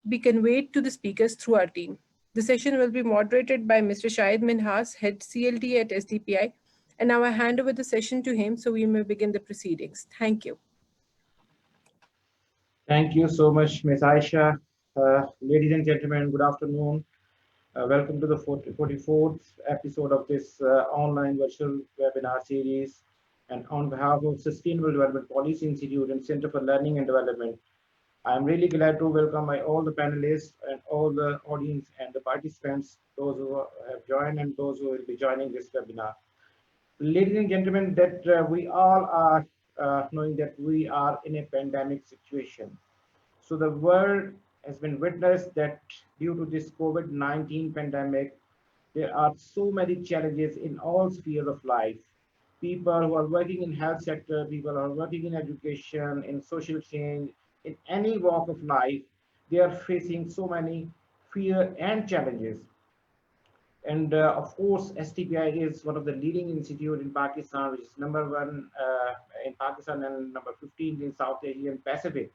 be conveyed to the speakers through our team. The session will be moderated by Mr. Shahid Minhas, Head CLT at SDPI, and now I hand over the session to him so we may begin the proceedings. Thank you. Thank you so much, Ms. Aisha. Ladies and gentlemen, good afternoon. Welcome to the 44th episode of this online virtual webinar series. And on behalf of Sustainable Development Policy Institute and Center for Learning and Development, I'm really glad to welcome all the panelists and all the audience and the participants, those who have joined and those who will be joining this webinar. Ladies and gentlemen, that we all are knowing that we are in a pandemic situation. So the world has been witnessed that due to this COVID-19 pandemic, there are so many challenges in all spheres of life. People who are working in health sector, people who are working in education, in social change, in any walk of life, they are facing so many fear and challenges. And of course, SDPI is one of the leading institute in Pakistan, which is #1 in Pakistan and number 15 in South Asia and Pacific,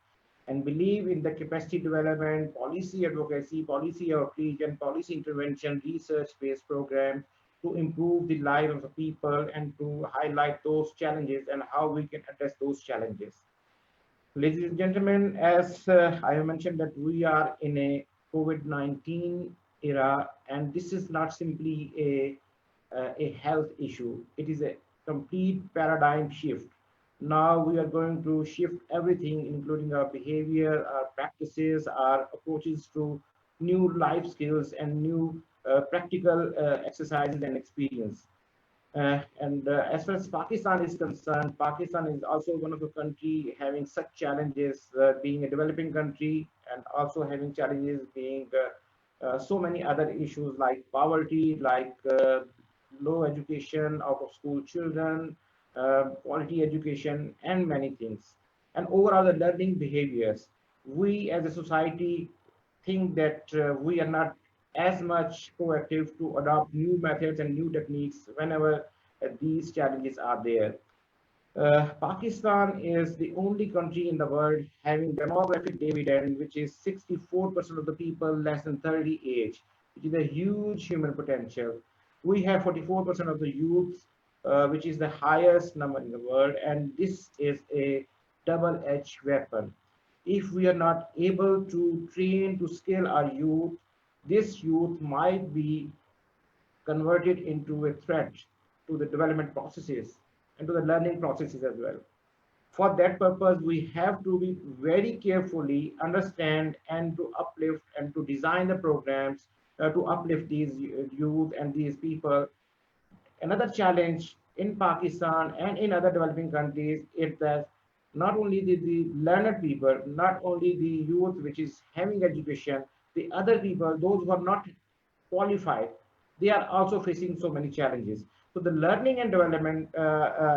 and believe in the capacity development, policy advocacy, policy outreach, and policy intervention research-based program to improve the life of the people and to highlight those challenges and how we can address those challenges. Ladies and gentlemen, as I have mentioned that we are in a COVID-19 era, and this is not simply a health issue. It is a complete paradigm shift. Now we are going to shift everything, including our behavior, our practices, our approaches to new life skills and new practical exercises and experience. As far as Pakistan is concerned, Pakistan is also one of the country having such challenges, being a developing country, and also having challenges being so many other issues like poverty, like low education, out of school children, quality education, and many things. And overall, the learning behaviors. We as a society think that we are not as much proactive to adopt new methods and new techniques whenever these challenges are there. Pakistan is the only country in the world having demographic dividend, which is 64% of the people less than 30 age, which is a huge human potential. We have 44% of the youth, which is the highest number in the world, and this is a double-edged weapon. If we are not able to train to scale our youth, this youth might be converted into a threat to the development processes and to the learning processes as well. For that purpose, we have to be very carefully understand and to uplift and to design the programs to uplift these youth and these people. Another challenge in Pakistan and in other developing countries is that not only the learned people, not only the youth which is having education, the other people, those who are not qualified, they are also facing so many challenges. So the learning and development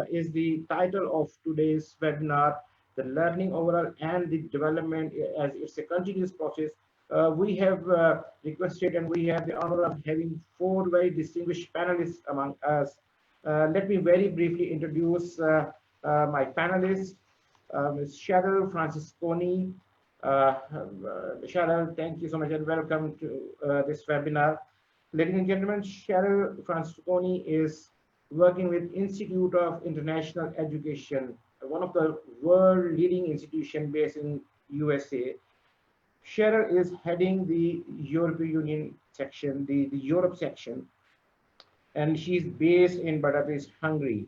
is the title of today's webinar, the learning overall and the development as it's a continuous process. We have requested and we have the honor of having four very distinguished panelists among us. Let me very briefly introduce my panelists, Ms. Cheryl Francisconi. Cheryl, thank you so much and welcome to this webinar. Ladies and gentlemen, Cheryl Francisconi is working with Institute of International Education, one of the world leading institution based in USA. Cheryl is heading the European Union section, the Europe section, and she's based in Budapest, Hungary.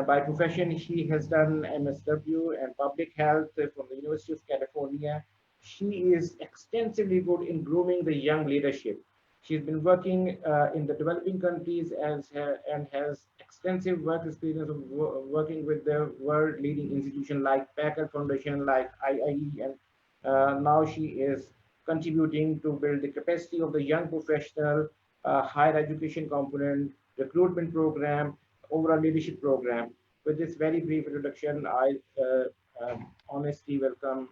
By profession, she has done MSW and public health from the University of California. She is extensively good in grooming the young leadership. She's been working in the developing countries and has extensive work experience of working with the world leading institutions like Packard Foundation, like IIE, and now she is contributing to build the capacity of the young professional, higher education component, recruitment program, overall leadership program. With this very brief introduction, I honestly welcome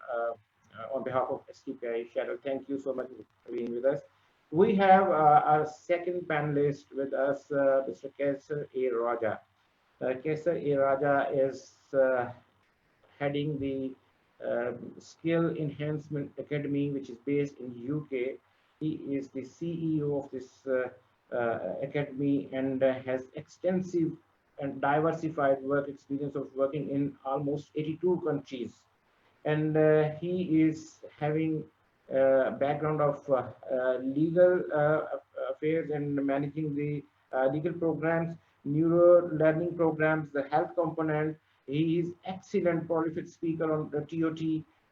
on behalf of SDPI, Cheryl. Thank you so much for being with us. We have our second panelist with us, Mr. Kaisar A. Raja. Kaisar A. Raja is heading the Skill Enhancement Academy, which is based in UK. He is the CEO of this academy and has extensive and diversified work experience of working in almost 82 countries. And he is having a background of legal affairs and managing the legal programs, neuro learning programs, the health component. He is excellent prolific speaker on the TOT,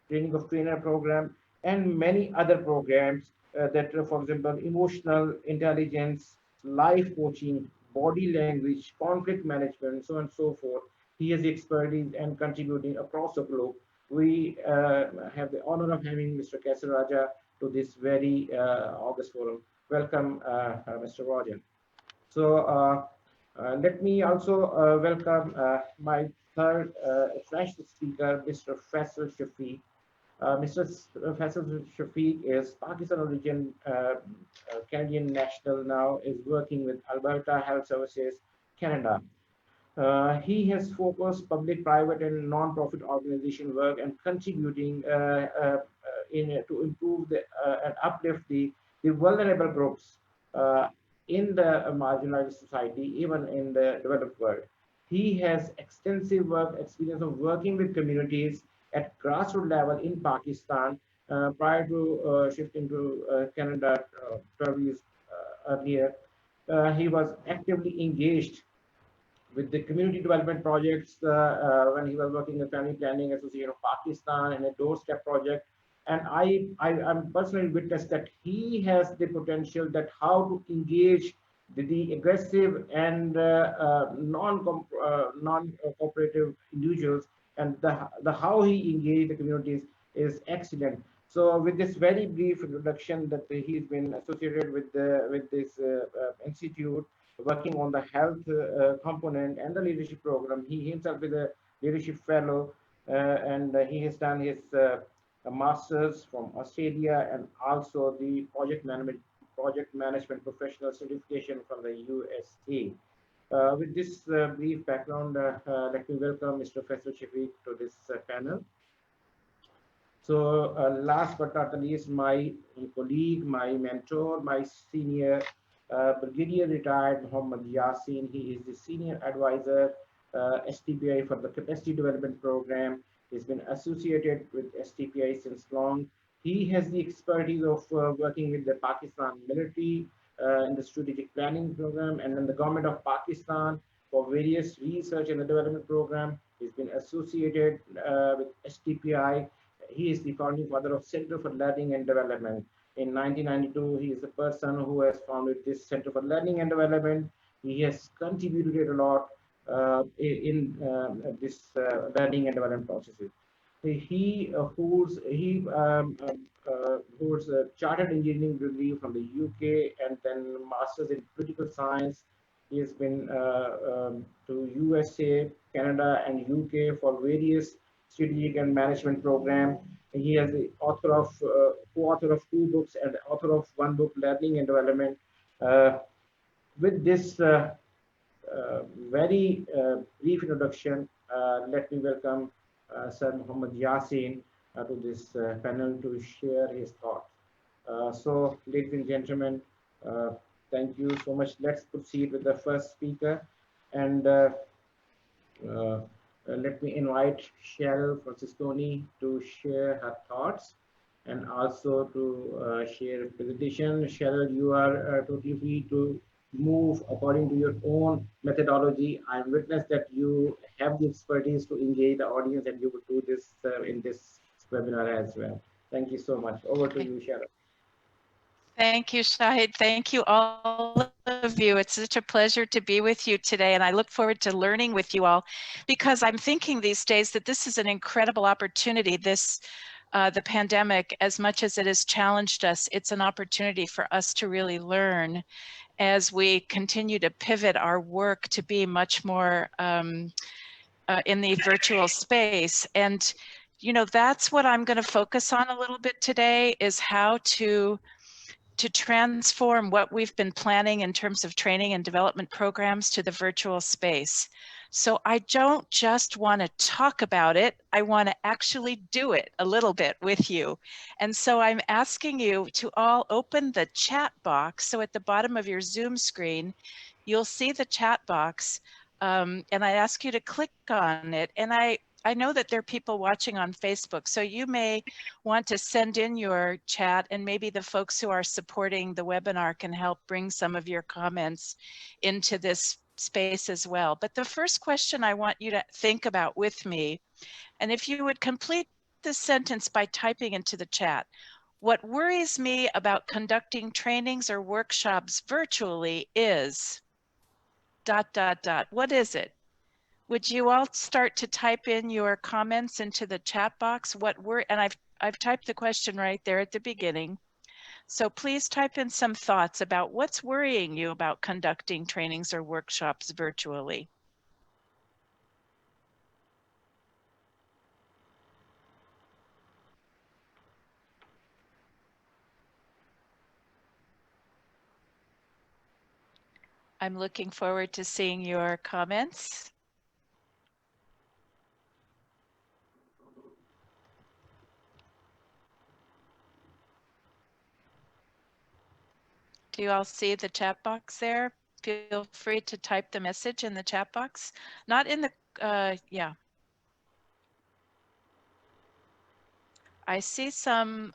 training of trainer program, and many other programs that, for example, emotional intelligence, life coaching, body language, conflict management, so on and so forth. He has expertise and contributing across the globe. We have the honor of having Mr. Kesaraja to this very August forum. Welcome, Mr. Rajan. So let me also welcome my third fresh speaker, Mr. Faisal Shafiq. Mr. Faisal Shafiq is Pakistan origin, Canadian national now, is working with Alberta Health Services, Canada. He has focused public, private, and non-profit organization work and contributing to improve and uplift the vulnerable groups uh, in the marginalized society, even in the developed world. He has extensive work experience of working with communities at grassroots level in Pakistan prior to shifting to Canada 12 years earlier. He was actively engaged with the community development projects when he was working with Family Planning Association of Pakistan and a doorstep project. And I'm personally witnessed that he has the potential that how to engage the aggressive and non-cooperative individuals, and the how he engaged the communities is excellent. So with this very brief introduction that he's been associated with this institute, working on the health component and the leadership program. He himself is a leadership fellow, and he has done his a master's from Australia and also the project management professional certification from the USA. With this brief background, let me welcome Mr. Faisal Shafiq to this panel. So last but not the least, my colleague, my mentor, my senior Brigadier retired Muhammad Yasin. He is the senior advisor, SDPI for the capacity development program. He's been associated with SDPI since long. He has the expertise of working with the Pakistan military in the strategic planning program and then the government of Pakistan for various research and the development program. He's been associated with SDPI. He is the founding father of Center for Learning and Development. In 1992, he is the person who has founded this Center for Learning and Development. He has contributed a lot in this learning and development processes. Holds a chartered engineering degree from the UK and then masters in political science. He has been to USA, Canada, and UK for various strategic and management program. He is the author of co-author of 2 books and author of 1 book, Learning and Development. With this very brief introduction, let me welcome Sir Muhammad Yasin to this panel to share his thoughts. So, ladies and gentlemen, thank you so much. Let's proceed with the first speaker. And let me invite Cheryl Francisconi to share her thoughts and also to share a presentation. Cheryl, you are totally free to move according to your own methodology. I witness that you have the expertise to engage the audience and you will do this in this webinar as well. Thank you so much. Over to you, Cheryl. Thank you, Shahid. Thank you, all of you. It's such a pleasure to be with you today, and I look forward to learning with you all, because I'm thinking these days that this is an incredible opportunity. The pandemic, as much as it has challenged us, it's an opportunity for us to really learn as we continue to pivot our work to be much more in the virtual space. And, you know, that's what I'm going to focus on a little bit today, is how to to transform what we've been planning in terms of training and development programs to the virtual space. So I don't just want to talk about it, I want to actually do it a little bit with you. And so I'm asking you to all open the chat box. So at the bottom of your Zoom screen, you'll see the chat box, and I ask you to click on it. And I know that there are people watching on Facebook, so you may want to send in your chat, and maybe the folks who are supporting the webinar can help bring some of your comments into this space as well. But the first question I want you to think about with me, and if you would complete this sentence by typing into the chat, what worries me about conducting trainings or workshops virtually is ... What is it? Would you all start to type in your comments into the chat box? And I've typed the question right there at the beginning. So please type in some thoughts about what's worrying you about conducting trainings or workshops virtually. I'm looking forward to seeing your comments. Do you all see the chat box there? Feel free to type the message in the chat box. Not in the, yeah. I see some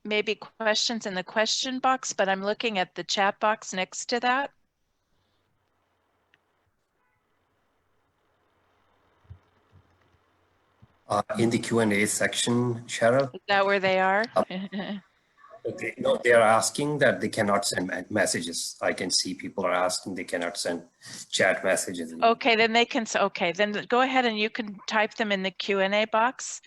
maybe questions in the question box, but I'm looking at the chat box next to that. In the Q&A section, Cheryl. Is that where they are? Okay. No, they are asking that they cannot send messages. I can see people are asking they cannot send chat messages. Okay, then they can. Okay, then go ahead and you can type them in the Q&A box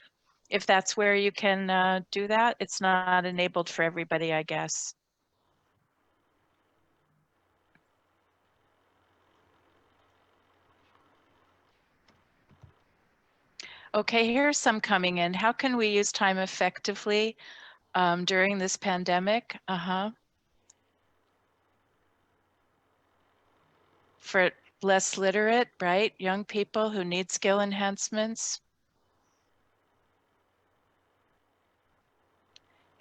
if that's where you can do that. It's not enabled for everybody, I guess. Okay, here's some coming in. How can we use time effectively during this pandemic? For less literate, right? Young people who need skill enhancements.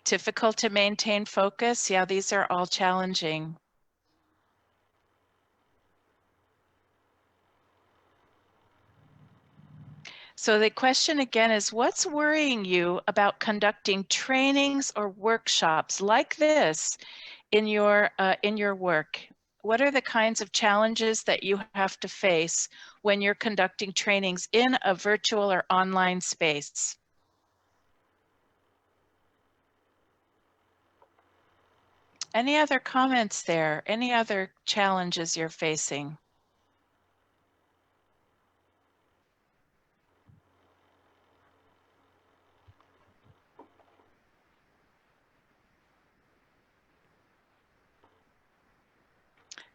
Difficult to maintain focus. Yeah, these are all challenging. So the question again is, what's worrying you about conducting trainings or workshops like this in your work? What are the kinds of challenges that you have to face when you're conducting trainings in a virtual or online space? Any other comments there? Any other challenges you're facing?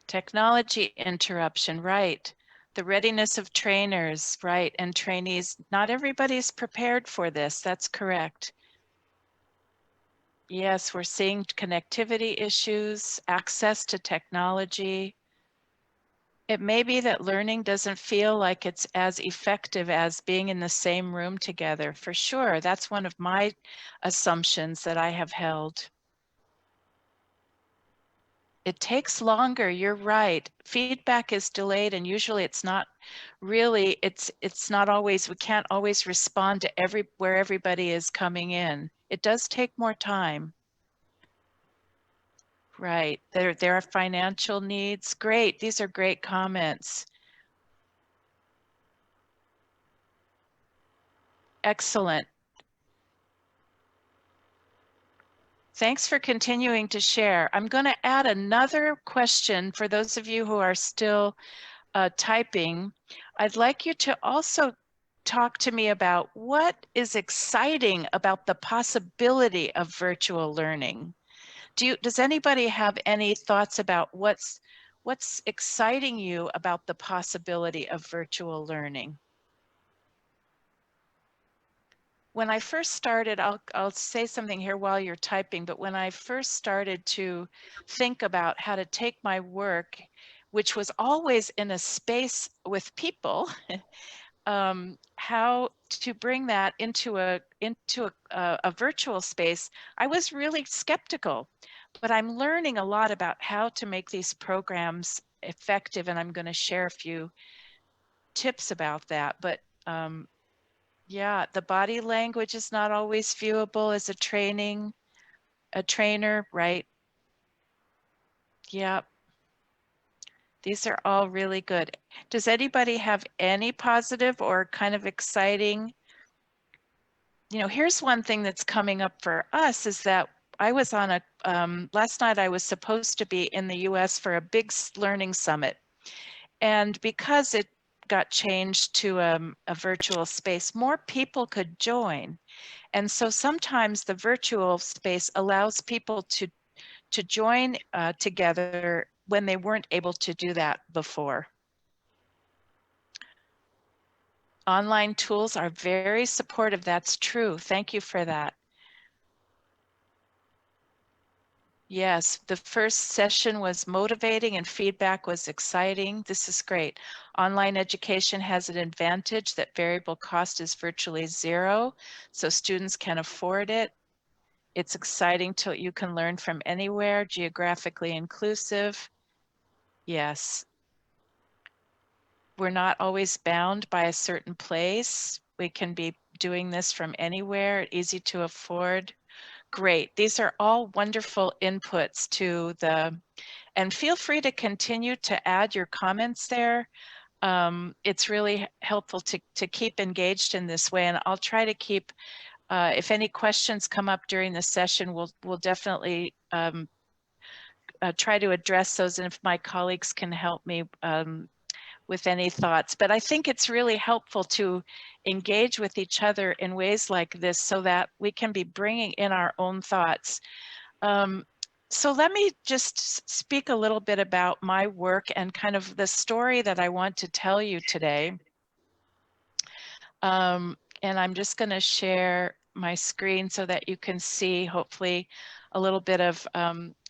Technology interruption, right. The readiness of trainers, right, and trainees. Not everybody's prepared for this, that's correct. Yes, we're seeing connectivity issues, access to technology. It may be that learning doesn't feel like it's as effective as being in the same room together, for sure. That's one of my assumptions that I have held. It takes longer, you're right. Feedback is delayed and usually it's not really, it's not always, we can't always respond to where everybody is coming in. It does take more time. Right, there are financial needs. Great, these are great comments. Excellent. Thanks for continuing to share. I'm going to add another question for those of you who are still typing. I'd like you to also talk to me about what is exciting about the possibility of virtual learning. Does anybody have any thoughts about what's exciting you about the possibility of virtual learning? when I first started, I'll say something here while you're typing, but when I first started to think about how to take my work, which was always in a space with people, how to bring that into a virtual space, I was really skeptical. But I'm learning a lot about how to make these programs effective, and I'm going to share a few tips about that. But yeah, the body language is not always viewable as a trainer, right? Yeah, these are all really good. Does anybody have any positive or kind of exciting? Here's one thing that's coming up for us is that I was on last night I was supposed to be in the US for a big learning summit. And because it got changed to a virtual space, more people could join. And so sometimes the virtual space allows people to join together when they weren't able to do that before. Online tools are very supportive. That's true. Thank you for that. Yes, the first session was motivating and feedback was exciting. This is great. Online education has an advantage that variable cost is virtually zero, so students can afford it. It's exciting till you can learn from anywhere, geographically inclusive. Yes. We're not always bound by a certain place. We can be doing this from anywhere, easy to afford. Great. These are all wonderful inputs to and feel free to continue to add your comments there. It's really helpful to keep engaged in this way, and I'll try to keep, if any questions come up during the session, we'll definitely try to address those, and if my colleagues can help me with any thoughts. But I think it's really helpful to engage with each other in ways like this so that we can be bringing in our own thoughts. So let me just speak a little bit about my work and kind of the story that I want to tell you today. And I'm just going to share my screen so that you can see, hopefully, a little bit of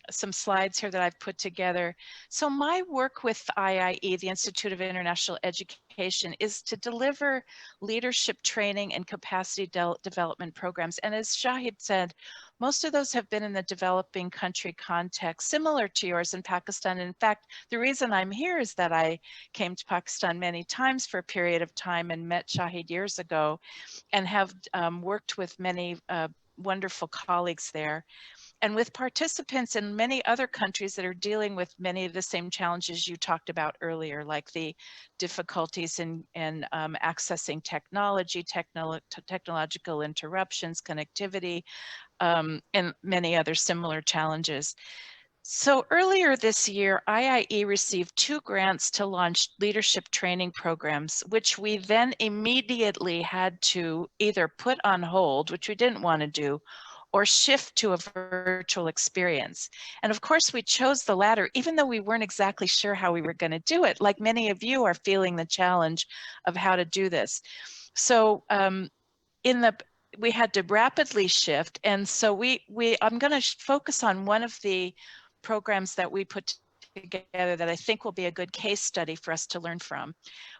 some slides here that I've put together. So my work with IIE, the Institute of International Education, is to deliver leadership training and capacity development programs. And as Shahid said, most of those have been in the developing country context, similar to yours in Pakistan. In fact, the reason I'm here is that I came to Pakistan many times for a period of time and met Shahid years ago and have worked with many wonderful colleagues there, and with participants in many other countries that are dealing with many of the same challenges you talked about earlier, like the difficulties in accessing technology, technological interruptions, connectivity, and many other similar challenges. So earlier this year, IIE received 2 grants to launch leadership training programs, which we then immediately had to either put on hold, which we didn't want to do, or shift to a virtual experience. And of course, we chose the latter, even though we weren't exactly sure how we were going to do it. Like many of you are feeling the challenge of how to do this. So we had to rapidly shift. And so I'm going to focus on one of the programs that we put together that I think will be a good case study for us to learn from.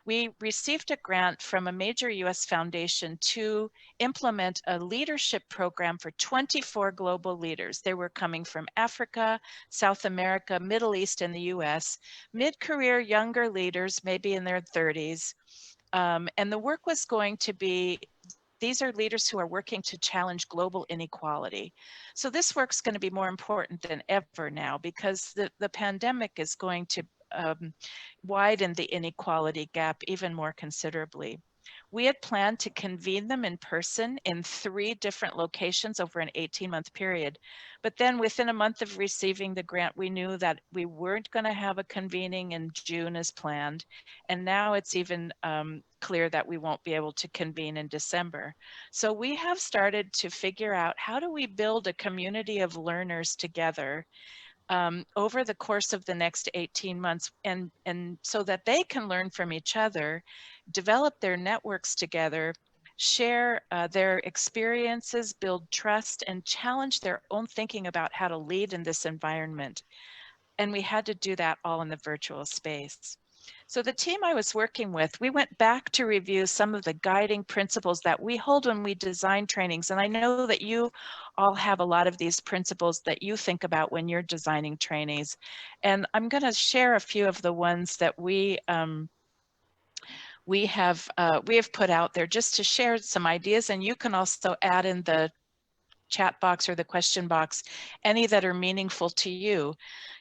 We received a grant from a major US foundation to implement a leadership program for 24 global leaders. They were coming from Africa, South America, Middle East, and the US, mid-career younger leaders, maybe in their 30s. And the work was going to be, these are leaders who are working to challenge global inequality. So this work's going to be more important than ever now because the pandemic is going to widen the inequality gap even more considerably. We had planned to convene them in person in 3 different locations over an 18-month period. But then within a month of receiving the grant, we knew that we weren't going to have a convening in June as planned. And now it's even clear that we won't be able to convene in December. So we have started to figure out, how do we build a community of learners together over the course of the next 18 months, and so that they can learn from each other, develop their networks together, share their experiences, build trust, and challenge their own thinking about how to lead in this environment. And we had to do that all in the virtual space. So the team I was working with, we went back to review some of the guiding principles that we hold when we design trainings. And I know that you all have a lot of these principles that you think about when you're designing trainings. And I'm going to share a few of the ones that we have put out there just to share some ideas. And you can also add in the chat box or the question box any that are meaningful to you.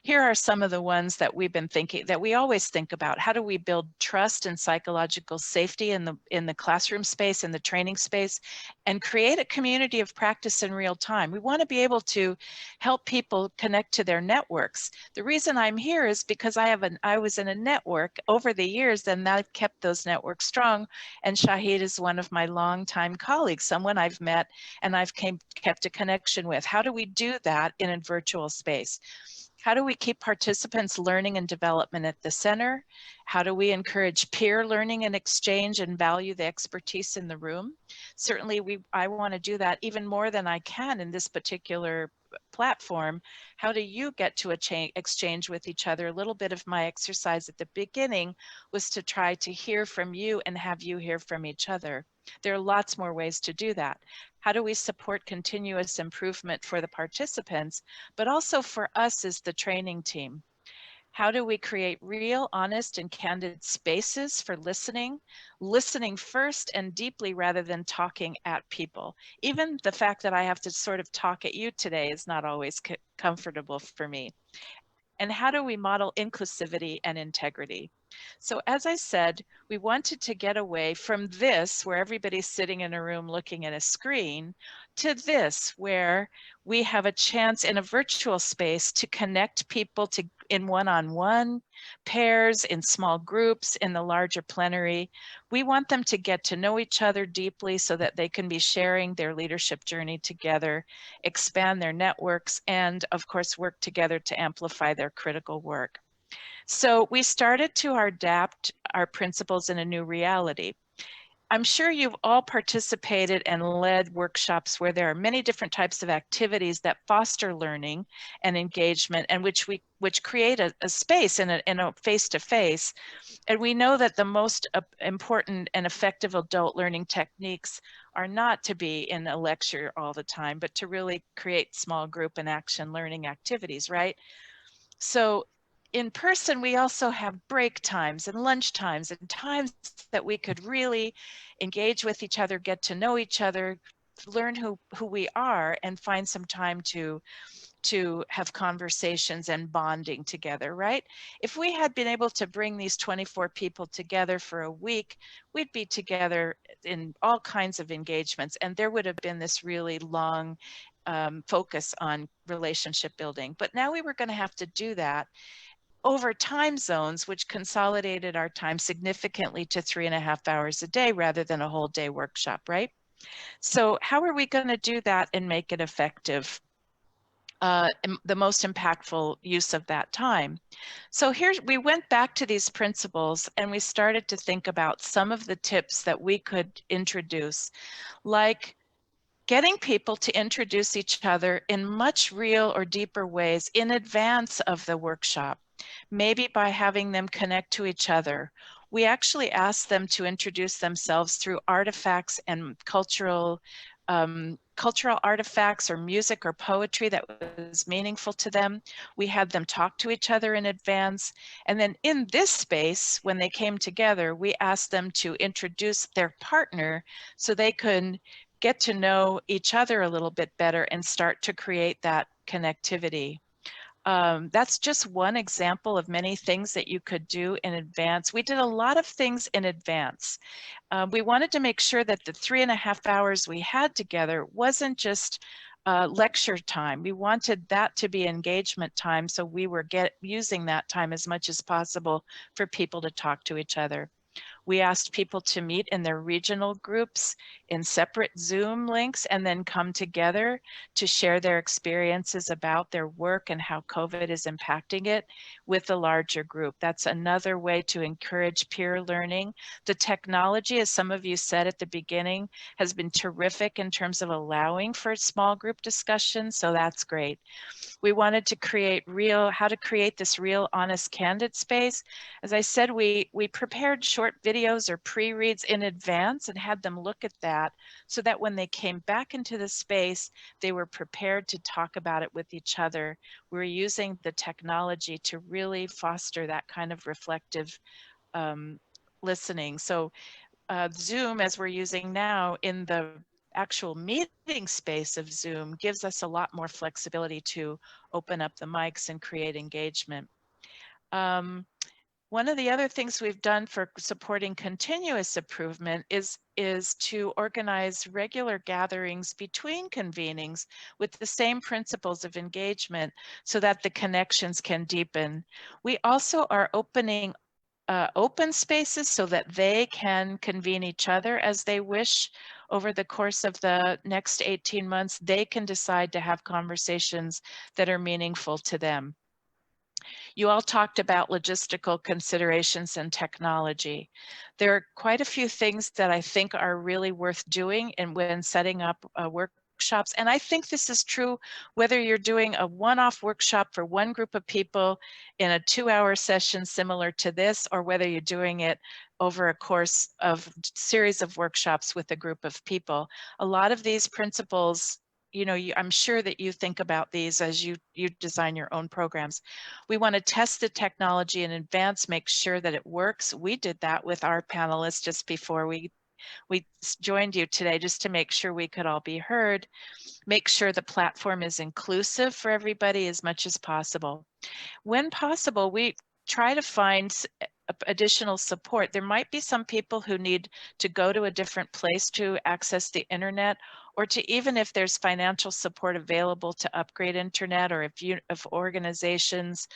Here are some of the ones that we've been thinking, that we always think about. How do we build trust and psychological safety in the classroom space, in the training space, and create a community of practice in real time? We want to be able to help people connect to their networks. The reason I'm here is because I was in a network over the years, and I've kept those networks strong. And Shahid is one of my longtime colleagues, someone I've met and I've kept a connection with. How do we do that in a virtual space? How do we keep participants' learning and development at the center? How do we encourage peer learning and exchange and value the expertise in the room? Certainly, I want to do that even more than I can in this particular platform. How do you get to exchange with each other? A little bit of my exercise at the beginning was to try to hear from you and have you hear from each other. There are lots more ways to do that. How do we support continuous improvement for the participants, but also for us as the training team? How do we create real, honest, and candid spaces for listening first and deeply rather than talking at people? Even the fact that I have to sort of talk at you today is not always comfortable for me. And how do we model inclusivity and integrity? So as I said, we wanted to get away from this, where everybody's sitting in a room looking at a screen, to this, where we have a chance in a virtual space to connect people in one-on-one pairs, in small groups, in the larger plenary. We want them to get to know each other deeply so that they can be sharing their leadership journey together, expand their networks, and of course, work together to amplify their critical work. So we started to adapt our principles in a new reality. I'm sure you've all participated and led workshops where there are many different types of activities that foster learning and engagement, and which create a space in a face-to-face. And we know that the most important and effective adult learning techniques are not to be in a lecture all the time, but to really create small group and action learning activities, right? So in person, we also have break times and lunch times and times that we could really engage with each other, get to know each other, learn who we are, and find some time to have conversations and bonding together, right? If we had been able to bring these 24 people together for a week, we'd be together in all kinds of engagements, and there would have been this really long focus on relationship building. But now we were going to have to do that over time zones, which consolidated our time significantly to 3.5 hours a day rather than a whole day workshop, right? So how are we going to do that and make it effective? The most impactful use of that time. So here we went back to these principles and we started to think about some of the tips that we could introduce, like getting people to introduce each other in much real or deeper ways in advance of the workshop, maybe by having them connect to each other. We actually asked them to introduce themselves through artifacts and cultural artifacts or music or poetry that was meaningful to them. We had them talk to each other in advance. And then in this space, when they came together, we asked them to introduce their partner so they could get to know each other a little bit better and start to create that connectivity. That's just one example of many things that you could do in advance. We did a lot of things in advance. We wanted to make sure that the 3.5 hours we had together wasn't just lecture time. We wanted that to be engagement time, so we were using that time as much as possible for people to talk to each other. We asked people to meet in their regional groups in separate Zoom links and then come together to share their experiences about their work and how COVID is impacting it with a larger group. That's another way to encourage peer learning. The technology, as some of you said at the beginning, has been terrific in terms of allowing for small group discussions, so that's great. We wanted to create how to create this real, honest, candid space. As I said, we prepared short videos or pre-reads in advance and had them look at that so that when they came back into the space, they were prepared to talk about it with each other. We're using the technology to really foster that kind of reflective listening. So Zoom, as we're using now in the actual meeting space of Zoom, gives us a lot more flexibility to open up the mics and create engagement. One of the other things we've done for supporting continuous improvement is to organize regular gatherings between convenings with the same principles of engagement so that the connections can deepen. We also are opening open spaces so that they can convene each other as they wish. Over the course of the next 18 months, they can decide to have conversations that are meaningful to them. You all talked about logistical considerations and technology. There are quite a few things that I think are really worth doing when setting up workshops. And I think this is true whether you're doing a one-off workshop for one group of people in a 2-hour session similar to this, or whether you're doing it over a course of series of workshops with a group of people. A lot of these principles, you know, I'm sure that you think about these as you design your own programs. We want to test the technology in advance, make sure that it works. We did that with our panelists just before we joined you today, just to make sure we could all be heard, make sure the platform is inclusive for everybody as much as possible. When possible, we try to find additional support. There might be some people who need to go to a different place to access the internet, or to, even if there's financial support available to upgrade internet, or if organizations,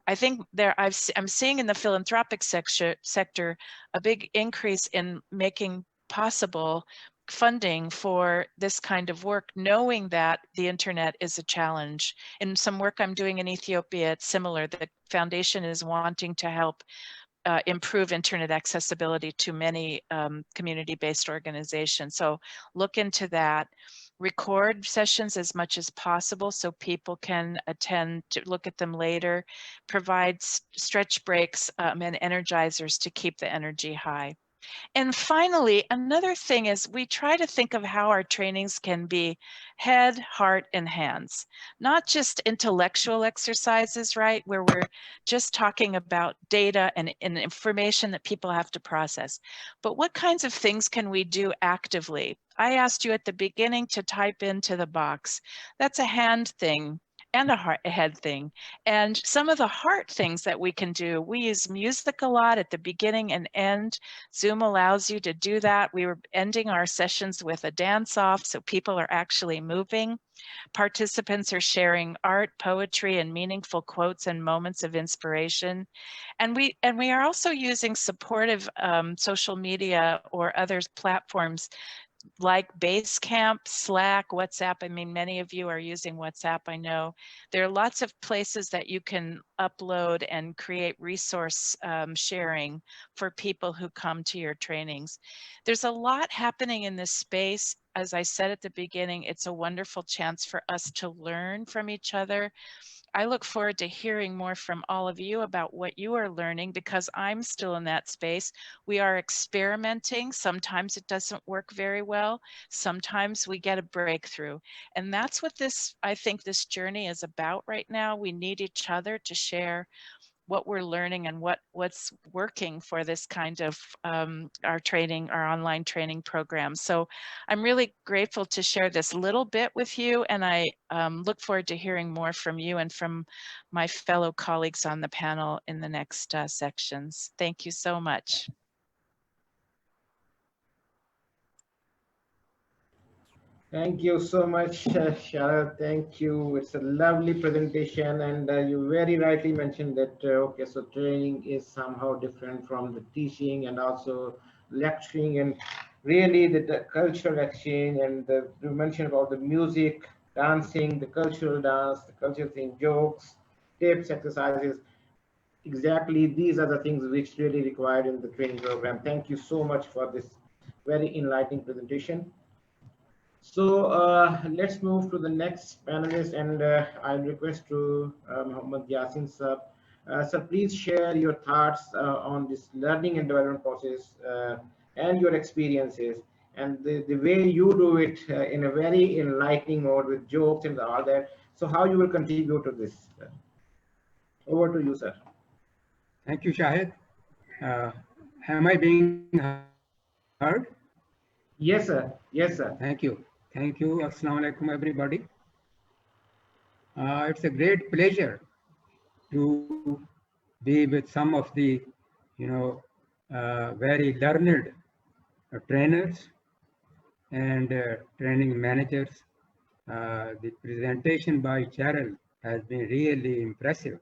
I think I'm seeing in the philanthropic sector a big increase in making possible funding for this kind of work, knowing that the internet is a challenge. In some work I'm doing in Ethiopia, it's similar. The foundation is wanting to help improve internet accessibility to many community-based organizations. So look into that. Record sessions as much as possible so people can attend, to look at them later. Provide stretch breaks and energizers to keep the energy high. And finally, another thing is we try to think of how our trainings can be head, heart, and hands, not just intellectual exercises, right, where we're just talking about data and information that people have to process, but what kinds of things can we do actively? I asked you at the beginning to type into the box. That's a hand thing and a head thing. And some of the heart things that we can do, we use music a lot at the beginning and end. Zoom allows you to do that. We were ending our sessions with a dance off, so people are actually moving. Participants are sharing art, poetry, and meaningful quotes and moments of inspiration. And we are also using supportive social media or other platforms like Basecamp, Slack, WhatsApp. I mean, many of you are using WhatsApp, I know. There are lots of places that you can upload and create resource sharing for people who come to your trainings. There's a lot happening in this space. As I said at the beginning, it's a wonderful chance for us to learn from each other. I look forward to hearing more from all of you about what you are learning, because I'm still in that space. We are experimenting. Sometimes it doesn't work very well. Sometimes we get a breakthrough. And that's what I think this journey is about right now. We need each other to share what we're learning and what's working for this kind of our online training program. So I'm really grateful to share this little bit with you, and I look forward to hearing more from you and from my fellow colleagues on the panel in the next sections. Thank you so much. Thank you so much, Sharad. Thank you. It's a lovely presentation, and you very rightly mentioned that okay, so training is somehow different from the teaching and also lecturing, and really the cultural exchange. And you mentioned about the music, dancing, the cultural dance, the cultural thing, jokes, tips, exercises. Exactly, these are the things which really required in the training program. Thank you so much for this very enlightening presentation. So let's move to the next panelist, and I'll request to Muhammad Yasin sir. Sir, please share your thoughts on this learning and development process and your experiences, and the way you do it in a very enlightening mode with jokes and all that. So how you will contribute to this? Over to you, sir. Thank you, Shahid. Uh, am I being heard? Yes, sir. Yes, sir. Thank you. Thank you. Assalamu alaikum, everybody. It's a great pleasure to be with some of the, very learned trainers and training managers. The presentation by Cheryl has been really impressive.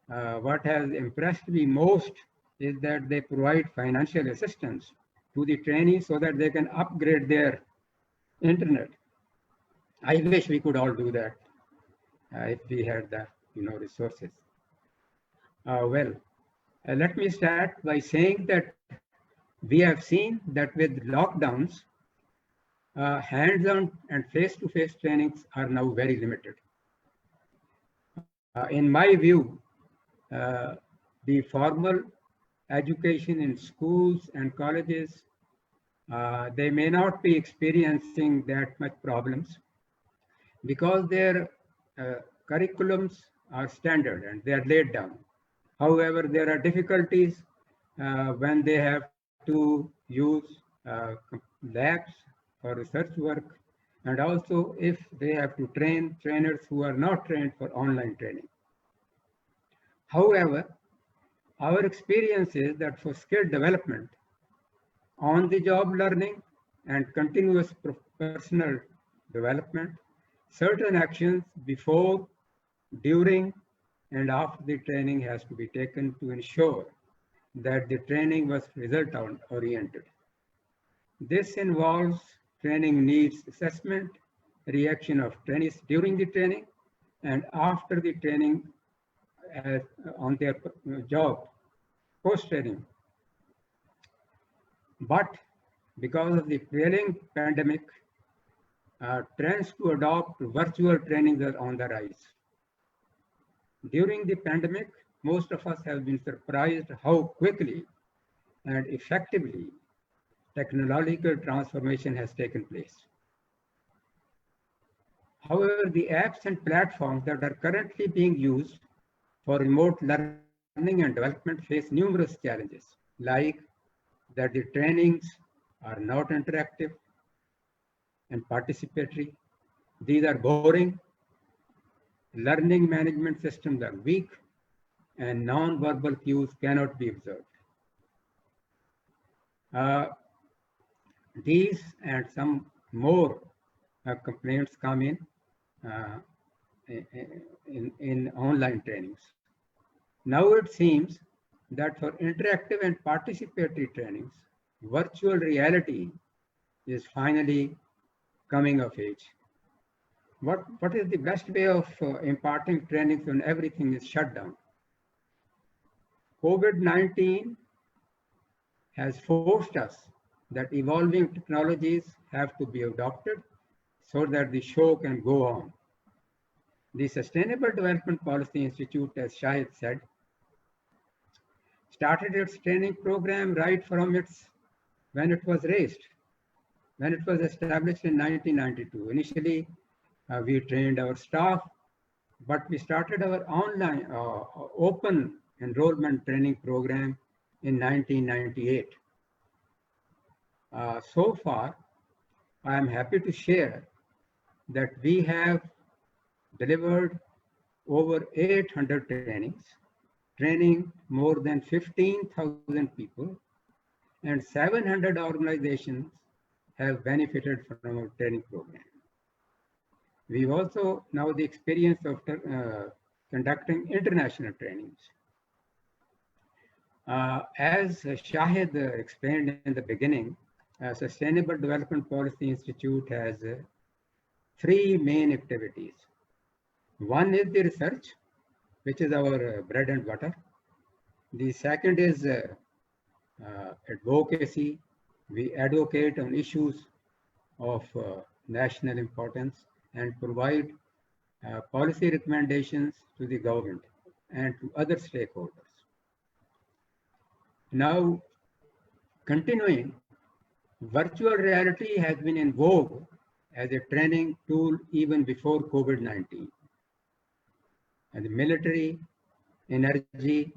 What has impressed me most is that they provide financial assistance to the trainees so that they can upgrade their internet. I wish we could all do that if we had the resources. Let me start by saying that we have seen that with lockdowns, hands-on and face-to-face trainings are now very limited. In my view, the formal education in schools and colleges, they may not be experiencing that much problems because their curriculums are standard and they are laid down. However, there are difficulties when they have to use labs for research work, and also if they have to train trainers who are not trained for online training. However, our experience is that for skill development, on-the-job learning, and continuous personal development, certain actions before, during, and after the training has to be taken to ensure that the training was result-oriented. This involves training needs assessment, reaction of trainees during the training, and after the training on their job, post-training. But because of the prevailing pandemic, trends to adopt virtual trainings are on the rise. During the pandemic, most of us have been surprised how quickly and effectively technological transformation has taken place. However, the apps and platforms that are currently being used for remote learning and development face numerous challenges, like that the trainings are not interactive and participatory. These are boring. Learning management systems are weak, and non-verbal cues cannot be observed. These and some more complaints come uh, in online trainings. Now it seems that for interactive and participatory trainings, virtual reality is finally coming of age. What is the best way of imparting trainings when everything is shut down? COVID-19 has forced us that evolving technologies have to be adopted so that the show can go on. The Sustainable Development Policy Institute, as Shahid said, started its training program right from when it was raised, when it was established in 1992. Initially, we trained our staff, but we started our online open enrollment training program in 1998. So far, I am happy to share that we have delivered over 800 trainings, training more than 15,000 people, and 700 organizations have benefited from our training program. We've also now the experience of conducting international trainings. As Shahid explained in the beginning, Sustainable Development Policy Institute has three main activities. One is the research, which is our bread and butter. The second is advocacy. We advocate on issues of national importance and provide policy recommendations to the government and to other stakeholders. Now, continuing, virtual reality has been in vogue as a training tool even before COVID-19. And the military, energy,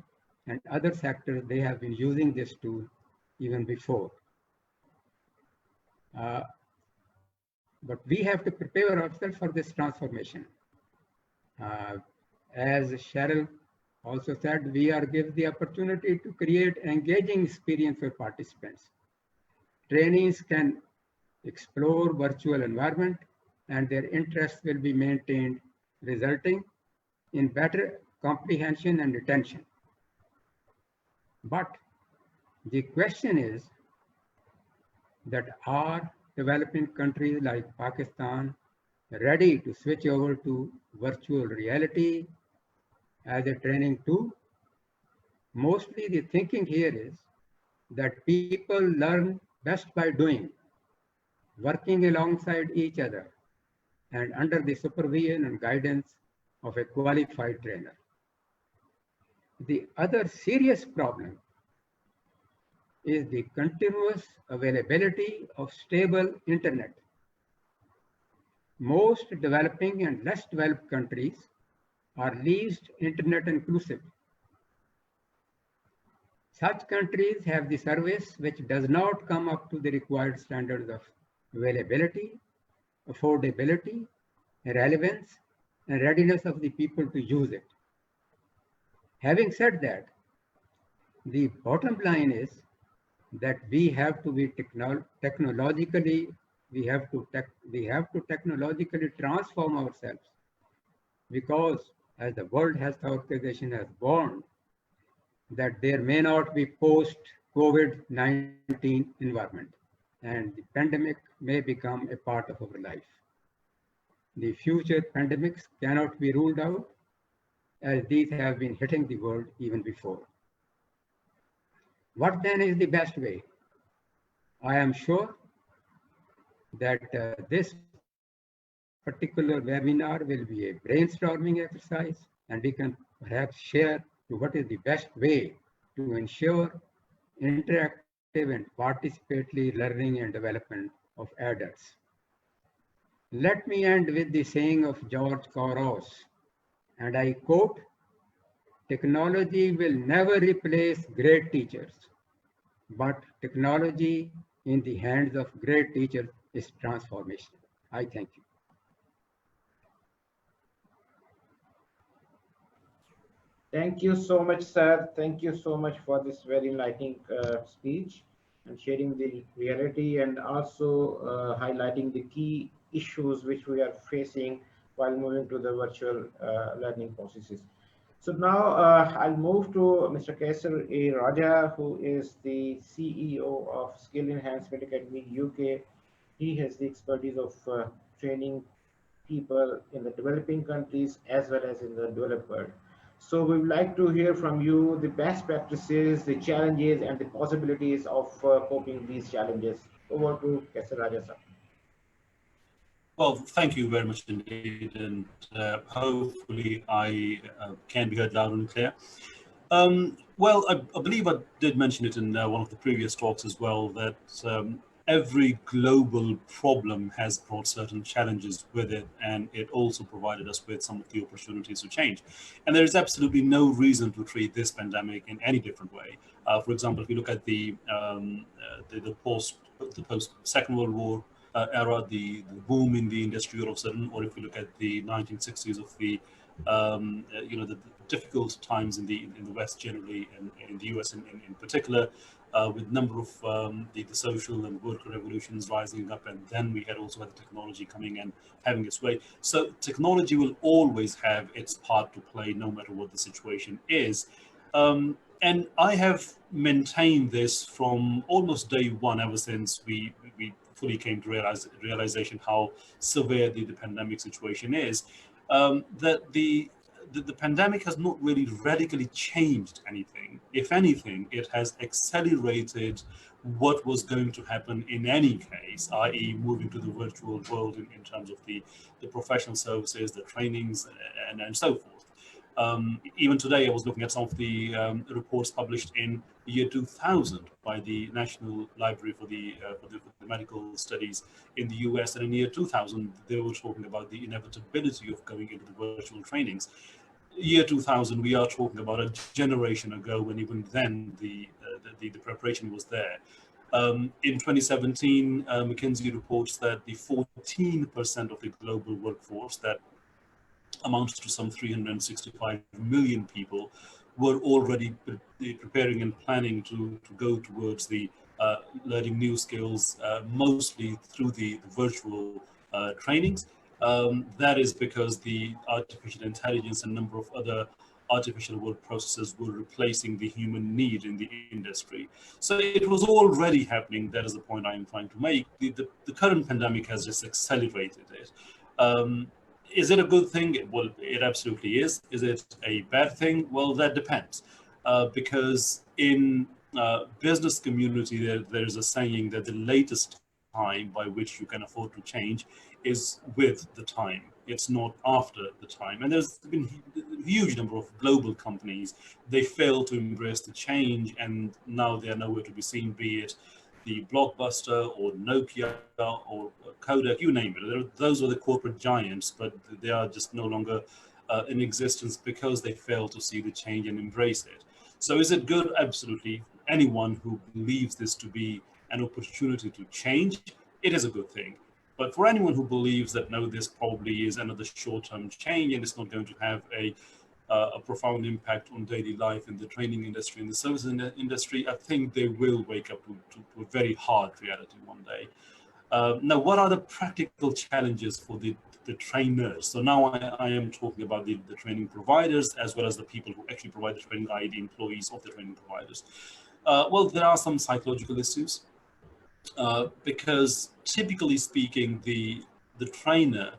and other sectors, they have been using this tool even before. But we have to prepare ourselves for this transformation. As Cheryl also said, we are given the opportunity to create engaging experience for participants. Trainees can explore virtual environment and their interests will be maintained, resulting in better comprehension and retention. But the question is that are developing countries like Pakistan ready to switch over to virtual reality as a training tool? Mostly the thinking here is that people learn best by doing, working alongside each other and under the supervision and guidance of a qualified trainer. The other serious problem is the continuous availability of stable internet. Most developing and less developed countries are least internet inclusive. Such countries have the service which does not come up to the required standards of availability, affordability, relevance, and readiness of the people to use it. Having said that, the bottom line is that we have to be technologically transform ourselves, because as the World Health Organization has warned, that there may not be post-COVID-19 environment and the pandemic may become a part of our life. The future pandemics cannot be ruled out, as these have been hitting the world even before. What then is the best way? I am sure that this particular webinar will be a brainstorming exercise, and we can perhaps share what is the best way to ensure interactive and participatory learning and development of adults. Let me end with the saying of George Couros, and I quote, "Technology will never replace great teachers, but technology in the hands of great teachers is transformational." I thank you. Thank you so much, sir. Thank you so much for this very enlightening speech and sharing the reality and also highlighting the key issues which we are facing while moving to the virtual learning processes. So now I'll move to Mr. Kaisar A. Raja, who is the CEO of Skill Enhancement Academy UK. He has the expertise of training people in the developing countries as well as in the developed world. So we would like to hear from you the best practices, the challenges, and the possibilities of coping with these challenges. Over to Kaisar Raja, sir. Well, thank you very much indeed, and hopefully I can be heard loud and clear. Well, I believe I did mention it in one of the previous talks as well, that every global problem has brought certain challenges with it, and it also provided us with some of the opportunities to change. And there is absolutely no reason to treat this pandemic in any different way. For example, if you look at the post Second World War era, the boom in the industry all of a sudden, or if you look at the 1960s of the the difficult times in the West generally, and in the US in particular, with number of the social and worker revolutions rising up, and then we had also had the technology coming and having its way. So technology will always have its part to play, no matter what the situation is. And I have maintained this from almost day one, ever since we fully came to realization how severe the pandemic situation is. That the pandemic has not really radically changed anything. If anything, it has accelerated what was going to happen in any case, i.e. moving to the virtual world in terms of the professional services, the trainings, and so forth. Even today, I was looking at some of the reports published in the year 2000 by the National Library for the Medical Studies in the US, and in the year 2000, they were talking about the inevitability of going into the virtual trainings. Year 2000, we are talking about a generation ago, when even then the preparation was there. In 2017, McKinsey reports that the 14% of the global workforce, that amounts to some 365 million people, were already preparing and planning to go towards the learning new skills, mostly through the virtual trainings. That is because the artificial intelligence and a number of other artificial word processes were replacing the human need in the industry. So it was already happening. That is the point I'm trying to make. The current pandemic has just accelerated it. Is it a good thing? Well, it absolutely is. Is it a bad thing? Well, that depends. Because in business community, there is a saying that the latest time by which you can afford to change is with the time. It's not after the time. And there's been a huge number of global companies. They fail to embrace the change, and now they are nowhere to be seen, be it the Blockbuster or Nokia or Kodak, you name it. Those are the corporate giants, but they are just no longer in existence because they fail to see the change and embrace it. So is it good? Absolutely. Anyone who believes this to be an opportunity to change, it is a good thing. But for anyone who believes that, no, this probably is another short-term change and it's not going to have a profound impact on daily life in the training industry and the services industry, I think they will wake up to a very hard reality one day. Now, what are the practical challenges for the trainers? So now I am talking about the training providers, as well as the people who actually provide the training, i.e. the employees of the training providers. Well, there are some psychological issues, because typically speaking, the trainer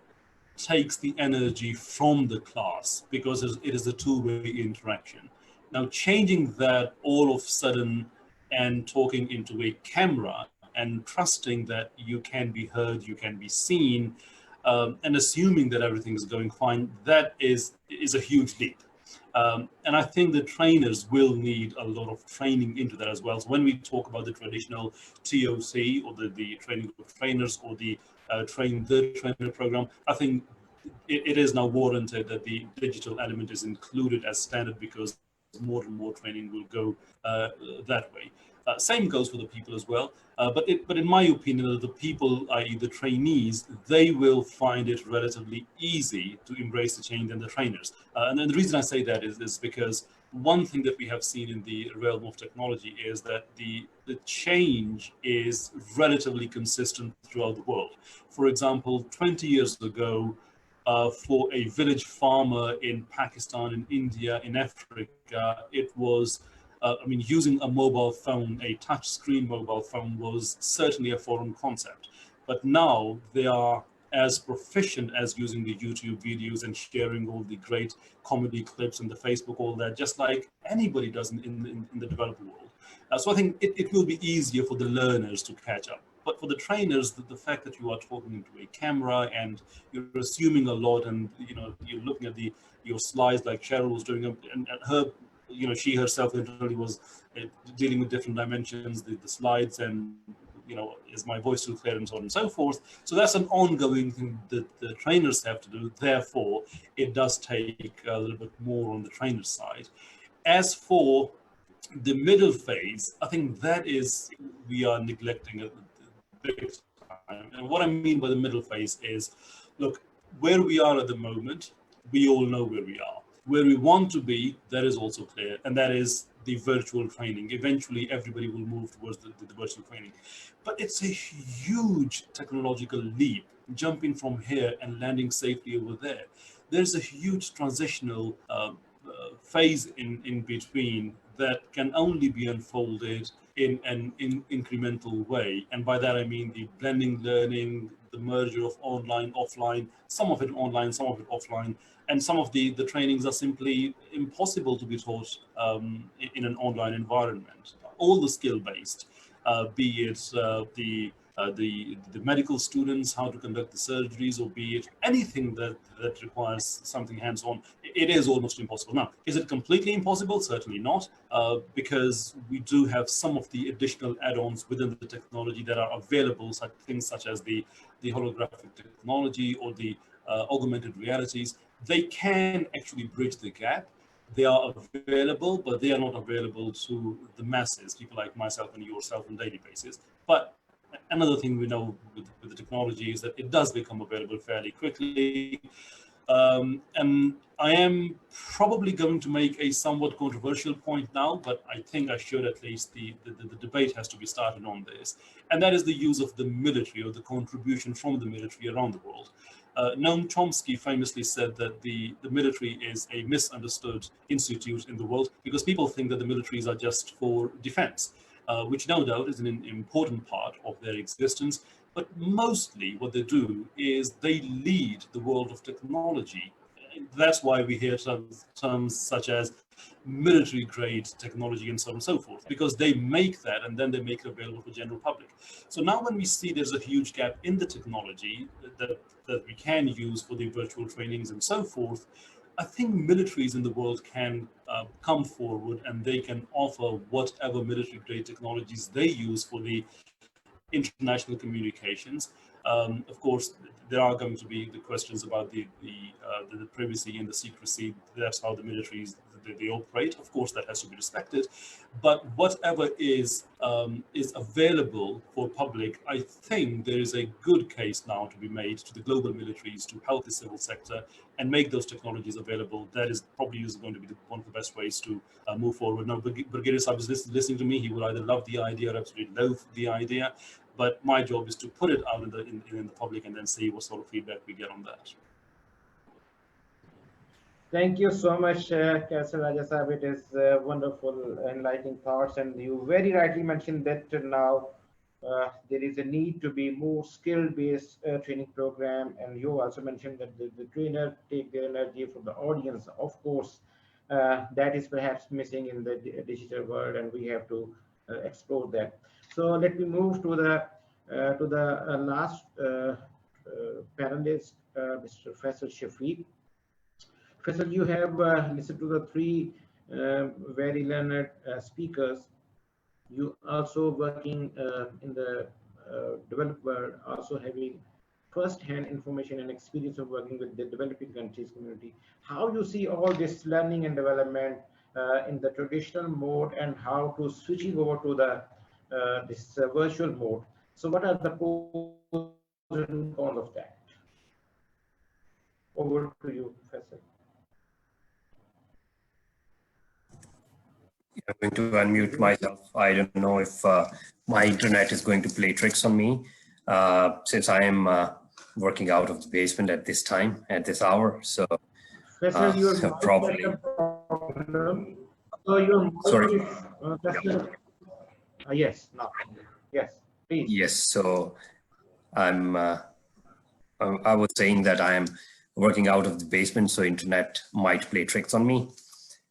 takes the energy from the class, because it is a two-way interaction. Now, changing that all of a sudden and talking into a camera and trusting that you can be heard, you can be seen, and assuming that everything is going fine, that is a huge leap. And I think the trainers will need a lot of training into that as well. So when we talk about the traditional TOC, or the training of trainers, or the train the trainer program, I think it is now warranted that the digital element is included as standard, because more and more training will go that way. Same goes for the people as well. But in my opinion, the people, i.e. the trainees, they will find it relatively easy to embrace the change than the trainers. And then the reason I say that is because one thing that we have seen in the realm of technology is that the change is relatively consistent throughout the world. For example, 20 years ago, for a village farmer in Pakistan, in India, in Africa, it was, using a mobile phone, a touch-screen mobile phone, was certainly a foreign concept. But now they are as proficient as using the YouTube videos and sharing all the great comedy clips and the Facebook, all that, just like anybody does in the developed world. So I think it will be easier for the learners to catch up. But for the trainers, the fact that you are talking into a camera and you're assuming a lot, and you're looking at your slides like Cheryl was doing, and her, she herself literally was dealing with different dimensions, the slides, and is my voice too clear, and so on and so forth. So that's an ongoing thing that the trainers have to do. Therefore, it does take a little bit more on the trainer side. As for the middle phase, I think that is, we are neglecting a big time. And what I mean by the middle phase is, look, where we are at the moment, we all know where we are. Where we want to be, that is also clear, and that is the virtual training. Eventually, everybody will move towards the virtual training. But it's a huge technological leap, jumping from here and landing safely over there. There's a huge transitional phase in between that can only be unfolded in an incremental way. And by that, I mean the blending learning, the merger of online, offline, some of it online, some of it offline. And some of the trainings are simply impossible to be taught in an online environment. All the skill-based, be it the medical students, how to conduct the surgeries, or be it anything that requires something hands-on, it is almost impossible. Now, is it completely impossible? Certainly not, because we do have some of the additional add-ons within the technology that are available, such things such as the holographic technology or the augmented realities. They can actually bridge the gap. They are available, but they are not available to the masses, people like myself and yourself on a daily basis. But another thing we know with the technology is that it does become available fairly quickly. And I am probably going to make a somewhat controversial point now, but I think I should at least. The debate has to be started on this. And that is the use of the military, or the contribution from the military around the world. Noam Chomsky famously said that the military is a misunderstood institute in the world, because people think that the militaries are just for defense, which no doubt is an important part of their existence. But mostly what they do is they lead the world of technology. That's why we hear terms such as military grade technology and so on and so forth, because they make that and then they make it available for general public. So now when we see there's a huge gap in the technology that we can use for the virtual trainings and so forth, I think militaries in the world can come forward and they can offer whatever military grade technologies they use for the international communications. Of course, there are going to be the questions about the privacy and the secrecy. That's how the militaries they operate. Of course, that has to be respected. But whatever is available for public, I think there is a good case now to be made to the global militaries to help the civil sector and make those technologies available. That is probably going to be one of the best ways to move forward. Now, Brigadier Saab is listening to me. He will either love the idea or absolutely loathe the idea. But my job is to put it out in the public and then see what sort of feedback we get on that. Thank you so much, Kaisar Raja Sahib. It is wonderful, enlightening thoughts, and you very rightly mentioned that now there is a need to be more skill-based training program, and you also mentioned that the trainer take their energy from the audience. Of course, that is perhaps missing in the digital world, and we have to explore that. So let me move to the last panelist, Mr. Professor Shafiq. Professor, you have listened to the three very learned speakers. You also working in the developed world, also having first-hand information and experience of working with the developing countries community. How you see all this learning and development in the traditional mode, and how to switching over to the this virtual mode. So what are the pros and cons of that? Over to you, Professor. I'm going to unmute myself. I don't know if my internet is going to play tricks on me, since I am working out of the basement at this time, at this hour. So probably. So your Sorry. Yes, no. Yes, please. Yes. So I was saying that I am working out of the basement, so internet might play tricks on me.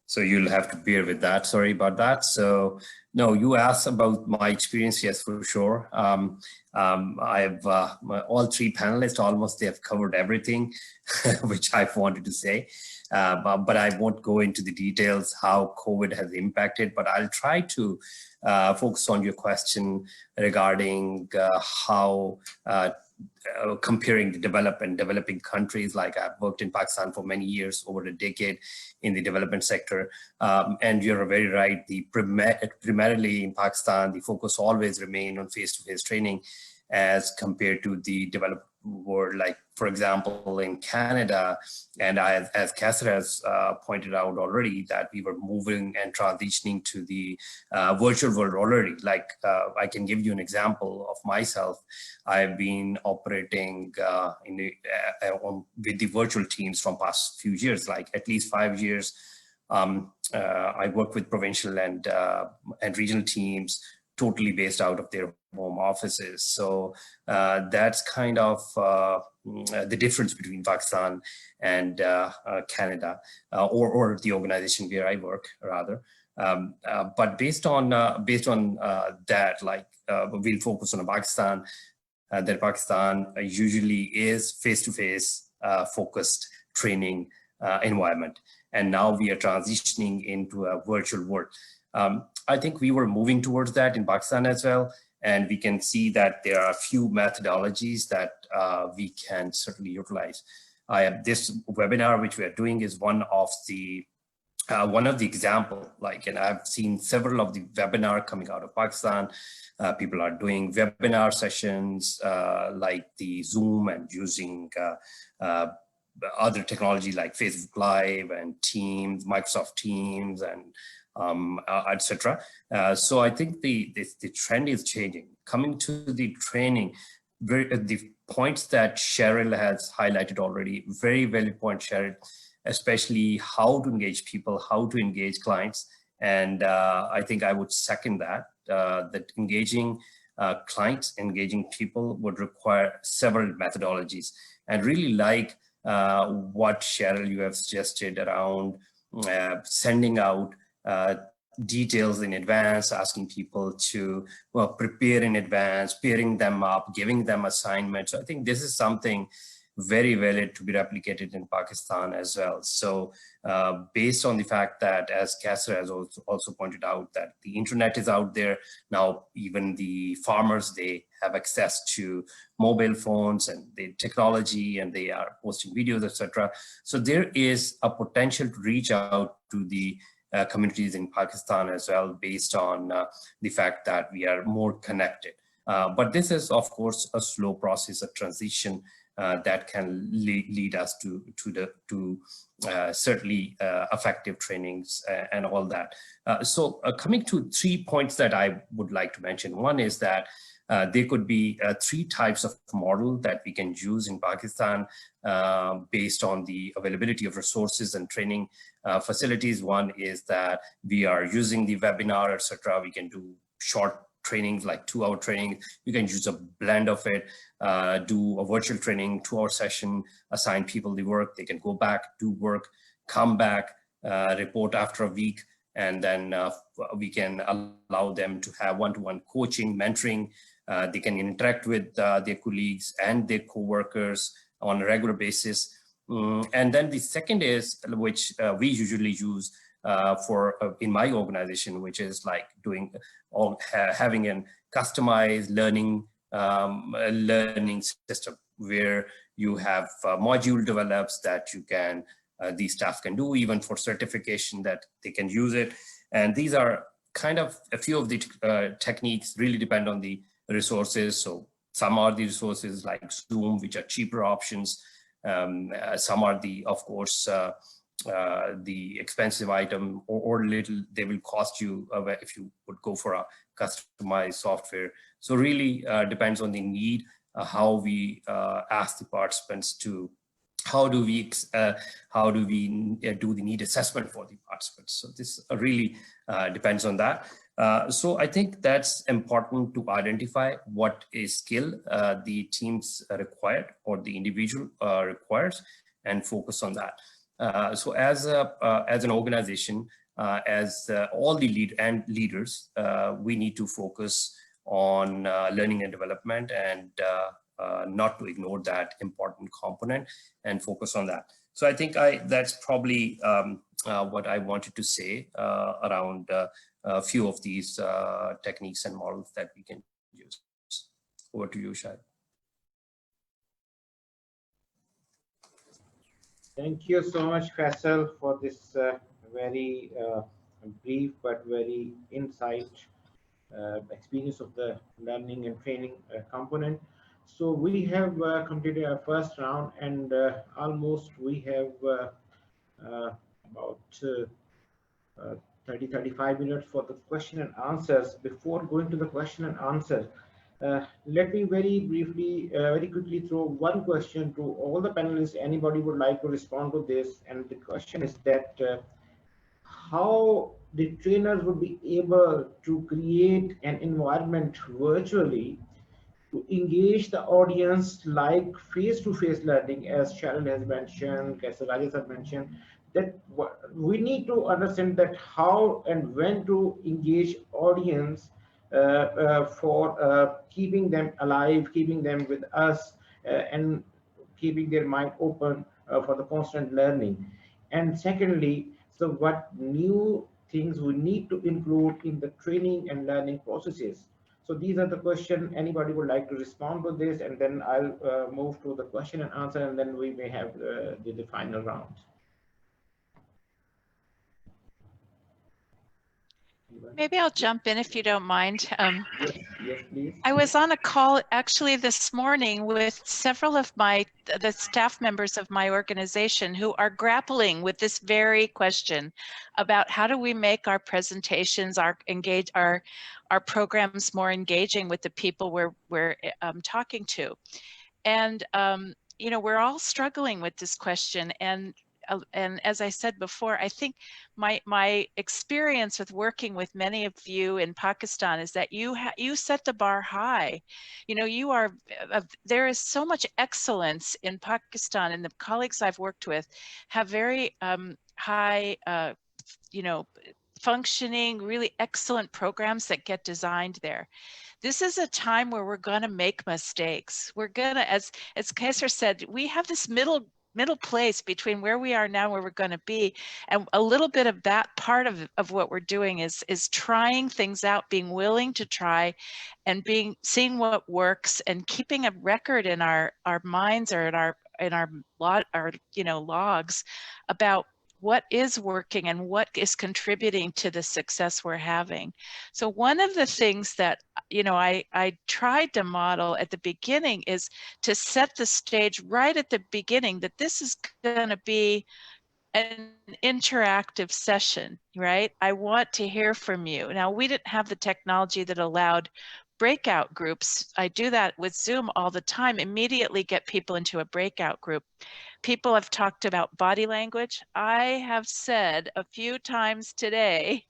So you'll have to bear with that. Sorry about that. So no, you asked about my experience. Yes, for sure. I've all three panelists almost, they have covered everything which I wanted to say, but I won't go into the details how COVID has impacted. But I'll try to focus on your question regarding how comparing the developed and developing countries. Like I've worked in Pakistan for many years, over a decade in the development sector. And you're very right, primarily in Pakistan, the focus always remained on face-to-face training. as compared to the developed world. Like, for example, in Canada, and as Kasser has pointed out already, that we were moving and transitioning to the virtual world already. Like, I can give you an example of myself. I've been operating with the virtual teams from past few years, like at least 5 years. I work with provincial and regional teams, totally based out of their home offices. So that's kind of the difference between Pakistan and Canada, or the organization where I work, rather. But based on that, like we'll focus on Pakistan. That Pakistan usually is face-to-face focused training environment, and now we are transitioning into a virtual world. I think we were moving towards that in Pakistan as well, and we can see that there are a few methodologies that we can certainly utilize. This webinar which we are doing is one of the example, like, and I've seen several of the webinar coming out of Pakistan. People are doing webinar sessions like the Zoom, and using other technology like Facebook Live and Teams, Microsoft Teams, and etc. So I think the trend is changing. Coming to the training, the points that Cheryl has highlighted already, very valid point, Cheryl, especially how to engage people, how to engage clients. And I think I would second that, that engaging clients, engaging people would require several methodologies. And really like what Cheryl, you have suggested around sending out details in advance, asking people to prepare in advance, pairing them up, giving them assignments. So I think this is something very valid to be replicated in Pakistan as well. So based on the fact that, as Kasser has also pointed out, that the internet is out there now, even the farmers, they have access to mobile phones and the technology, and they are posting videos, etc. So there is a potential to reach out to the communities in Pakistan as well, based on the fact that we are more connected. But this is, of course, a slow process of transition that can lead us to certainly effective trainings and all that. So coming to 3 points that I would like to mention. One is that there could be 3 types of model that we can use in Pakistan based on the availability of resources and training facilities. One is that we are using the webinar, etc. We can do short trainings, like 2-hour training. You can use a blend of it, do a virtual training, 2-hour session, assign people the work, they can go back, do work, come back, report after a week, and then we can allow them to have one-to-one coaching, mentoring. They can interact with their colleagues and their co-workers on a regular basis. And then the second is, which we usually use in my organization, which is like having a customized learning system, where you have module develops that the staff can do, even for certification, that they can use it. And these are kind of a few of the techniques, really depend on the resources. So some are the resources like Zoom, which are cheaper options. Some are of course, the expensive item, or little they will cost you if you would go for a customized software. So really depends on the need, how we ask the participants to, how do we do the need assessment for the participants. So this really depends on that. So I think that's important to identify what a skill the teams require, or the individual requires, and focus on that. So as an organization, as all the leaders, we need to focus on learning and development, and not to ignore that important component, and focus on that. So I think that's probably what I wanted to say around a few of these techniques and models that we can use. Over to you, Shahid. Thank you so much, Faisal, for this very brief but very insight experience of the learning and training component. So we have completed our first round, and almost we have about 30-35 minutes for the question and answers. Before going to the question and answer, let me very briefly, very quickly throw one question to all the panelists. Anybody would like to respond to this? And the question is that how the trainers would be able to create an environment virtually to engage the audience like face-to-face learning, as Cheryl has mentioned, as Rajesh has mentioned, that we need to understand that how and when to engage audience for keeping them alive, keeping them with us, and keeping their mind open for the constant learning. And secondly, so what new things we need to include in the training and learning processes. So these are the questions. Anybody would like to respond to this, and then I'll move to the question and answer, and then we may have the final round. Maybe I'll jump in if you don't mind. Yes, please. I was on a call actually this morning with several of the staff members of my organization who are grappling with this very question about how do we make our presentations, our programs more engaging with the people we're talking to. And you know, we're all struggling with this question, and as I said before, I think my experience with working with many of you in Pakistan is that you set the bar high. You know, you are there is so much excellence in Pakistan, and the colleagues I've worked with have very high, you know, functioning, really excellent programs that get designed there. This is a time where we're going to make mistakes. We're going to, as Kaiser said, we have this middle place between where we are now and where we're going to be, and a little bit of that part of what we're doing is trying things out, being willing to try, and seeing what works, and keeping a record in our minds or in our you know, logs about what is working and what is contributing to the success we're having. So one of the things that, you know, I tried to model at the beginning is to set the stage right at the beginning that this is going to be an interactive session, right? I want to hear from you. Now, we didn't have the technology that allowed breakout groups. I do that with Zoom all the time, immediately get people into a breakout group. People have talked about body language. I have said a few times today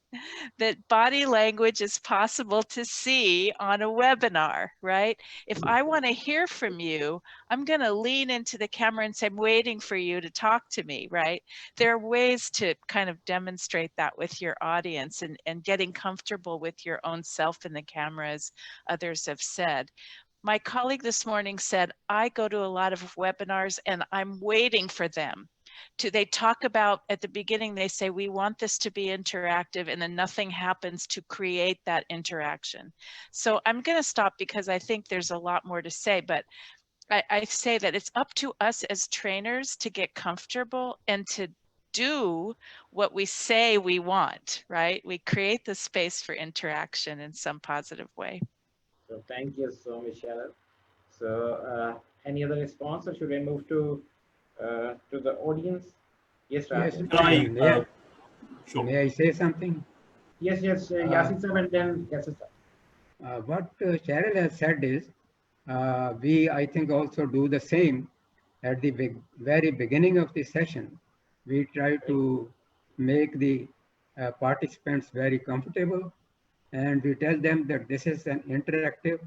that body language is possible to see on a webinar, right? If I want to hear from you, I'm going to lean into the camera and say, I'm waiting for you to talk to me, right? There are ways to kind of demonstrate that with your audience and getting comfortable with your own self in the camera, as others have said. My colleague this morning said, I go to a lot of webinars and I'm waiting for them. They talk about, at the beginning, they say, we want this to be interactive, and then nothing happens to create that interaction. So I'm going to stop because I think there's a lot more to say, but I say that it's up to us as trainers to get comfortable and to do what we say we want, right? We create the space for interaction in some positive way. So thank you so much, Cheryl. So any other response, or should I move to the audience? Yes, Raj. Yes. Sure. May I say something? Yes, Yasin sir, and then Yasin sir. What Cheryl has said is, we, I think, also do the same at the very beginning of the session. We try to make the participants very comfortable, and we tell them that this is an interactive,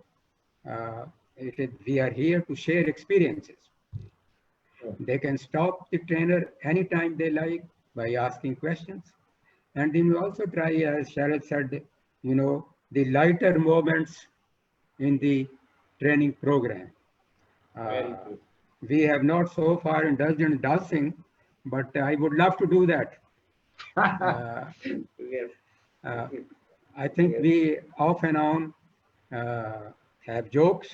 we are here to share experiences. They can stop the trainer anytime they like by asking questions. And then we also try, as Cheryl said, you know, the lighter moments in the training program. Very good. We have not so far indulged in dancing, but I would love to do that. Yes. I think we off and on have jokes.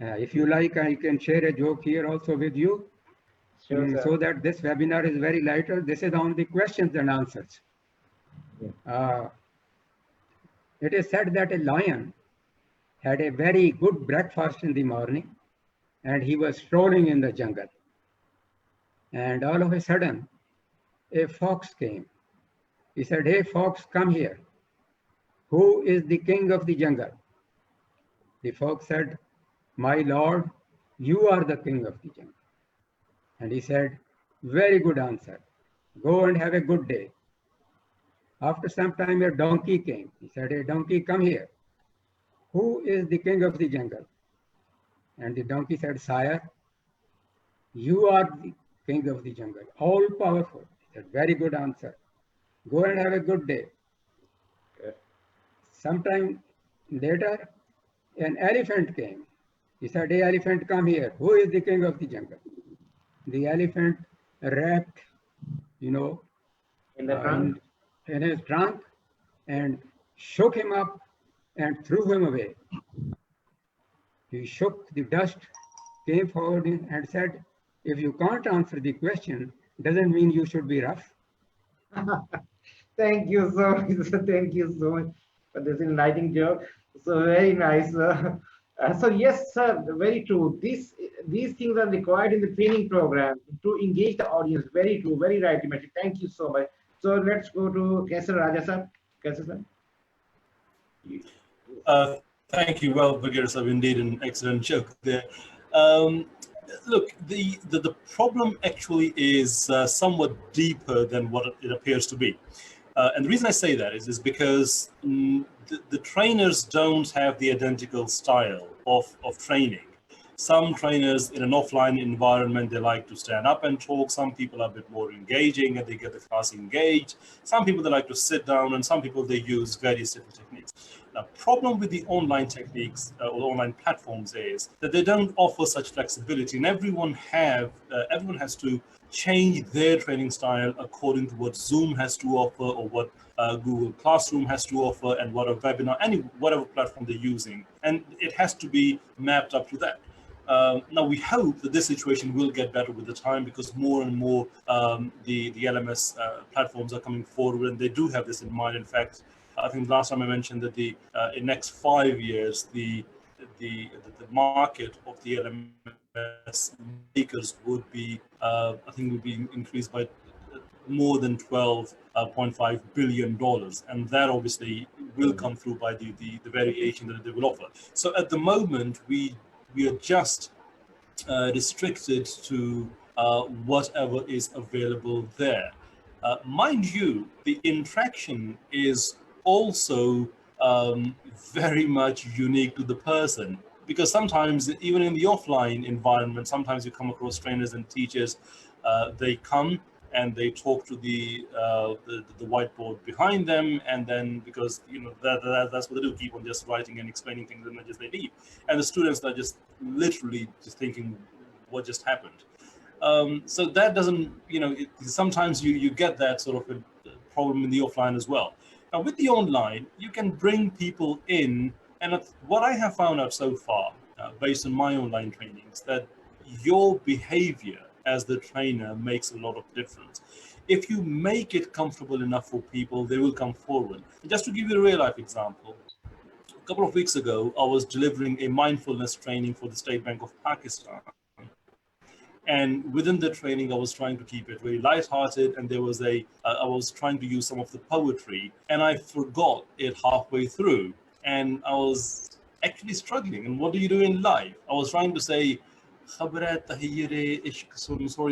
If you like, I can share a joke here also with you. Sure, So that this webinar is very lighter. This is on the questions and answers. It is said that a lion had a very good breakfast in the morning and he was strolling in the jungle. And all of a sudden, a fox came. He said, "Hey, fox, come here. Who is the king of the jungle?" The fox said, "My lord, you are the king of the jungle." And he said, "Very good answer. Go and have a good day." After some time, a donkey came. He said, "Hey, donkey, come here. Who is the king of the jungle?" And the donkey said, "Sire, you are the king of the jungle, all powerful." He said, "Very good answer. Go and have a good day." Okay. Sometime later, an elephant came. He said, "Hey, elephant, come here. Who is the king of the jungle?" The elephant wrapped, you know, In the trunk? in his trunk and shook him up and threw him away. He shook the dust, came forward and said, "If you can't answer the question, doesn't mean you should be rough." Thank you so much. Thank you so much for this enlightening joke. So very nice. So yes, sir, very true. These things are required in the training program to engage the audience. Very true. Very right, Dimitri. Thank you so much. So let's go to Kaisar Raja sir. Kaisar sir. Thank you. Well, Bagheera, indeed an excellent joke there. Um, Look, the problem actually is somewhat deeper than what it appears to be. And the reason I say that is because the trainers don't have the identical style of training. Some trainers in an offline environment, they like to stand up and talk. Some people are a bit more engaging and they get the class engaged. Some people, they like to sit down, and some people, they use various different techniques. Now, problem with the online techniques or online platforms is that they don't offer such flexibility, and everyone has to change their training style according to what Zoom has to offer, or what Google Classroom has to offer, and what a webinar, whatever platform they're using, and it has to be mapped up to that. Now, we hope that this situation will get better with the time, because more and more the LMS platforms are coming forward, and they do have this in mind. In fact, I think last time I mentioned that in next 5 years, the market of the LMS makers would be, I think, would be increased by more than $12.5 billion. And that obviously will come through by the variation that they will offer. So at the moment, we are just restricted to whatever is available there. Mind you, the interaction is also very much unique to the person, because sometimes, even in the offline environment, sometimes you come across trainers and teachers. They come and they talk to the whiteboard behind them, and then, because that's what they do, keep on just writing and explaining things, and then just they leave, and the students are just literally just thinking, what just happened? So that doesn't, sometimes you get that sort of a problem in the offline as well. Now, with the online, you can bring people in, and what I have found out so far, based on my online trainings, that your behavior as the trainer makes a lot of difference. If you make it comfortable enough for people, they will come forward. Just to give you a real life example, a couple of weeks ago, I was delivering a mindfulness training for the State Bank of Pakistan. And within the training, I was trying to keep it very lighthearted, and there was I was trying to use some of the poetry, and I forgot it halfway through, and I was actually struggling. And what do you do in life? I was trying to say, sorry,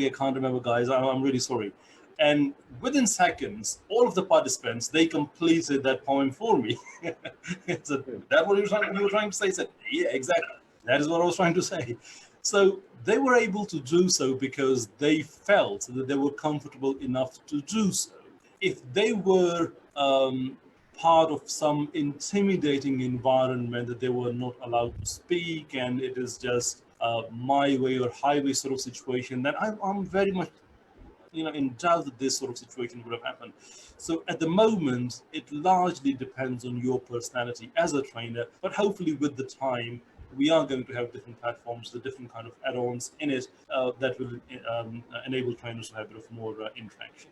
I can't remember, guys. I'm really sorry. And within seconds, all of the participants, they completed that poem for me. So, that's what you were trying to say? I said, yeah, exactly. That is what I was trying to say. So they were able to do so because they felt that they were comfortable enough to do so. If they were part of some intimidating environment that they were not allowed to speak, and it is just my way or highway sort of situation, then I'm very much in doubt that this sort of situation would have happened. So at the moment, it largely depends on your personality as a trainer, but hopefully with the time, we are going to have different platforms, the different kind of add-ons in it that will enable trainers to have a bit of more interaction.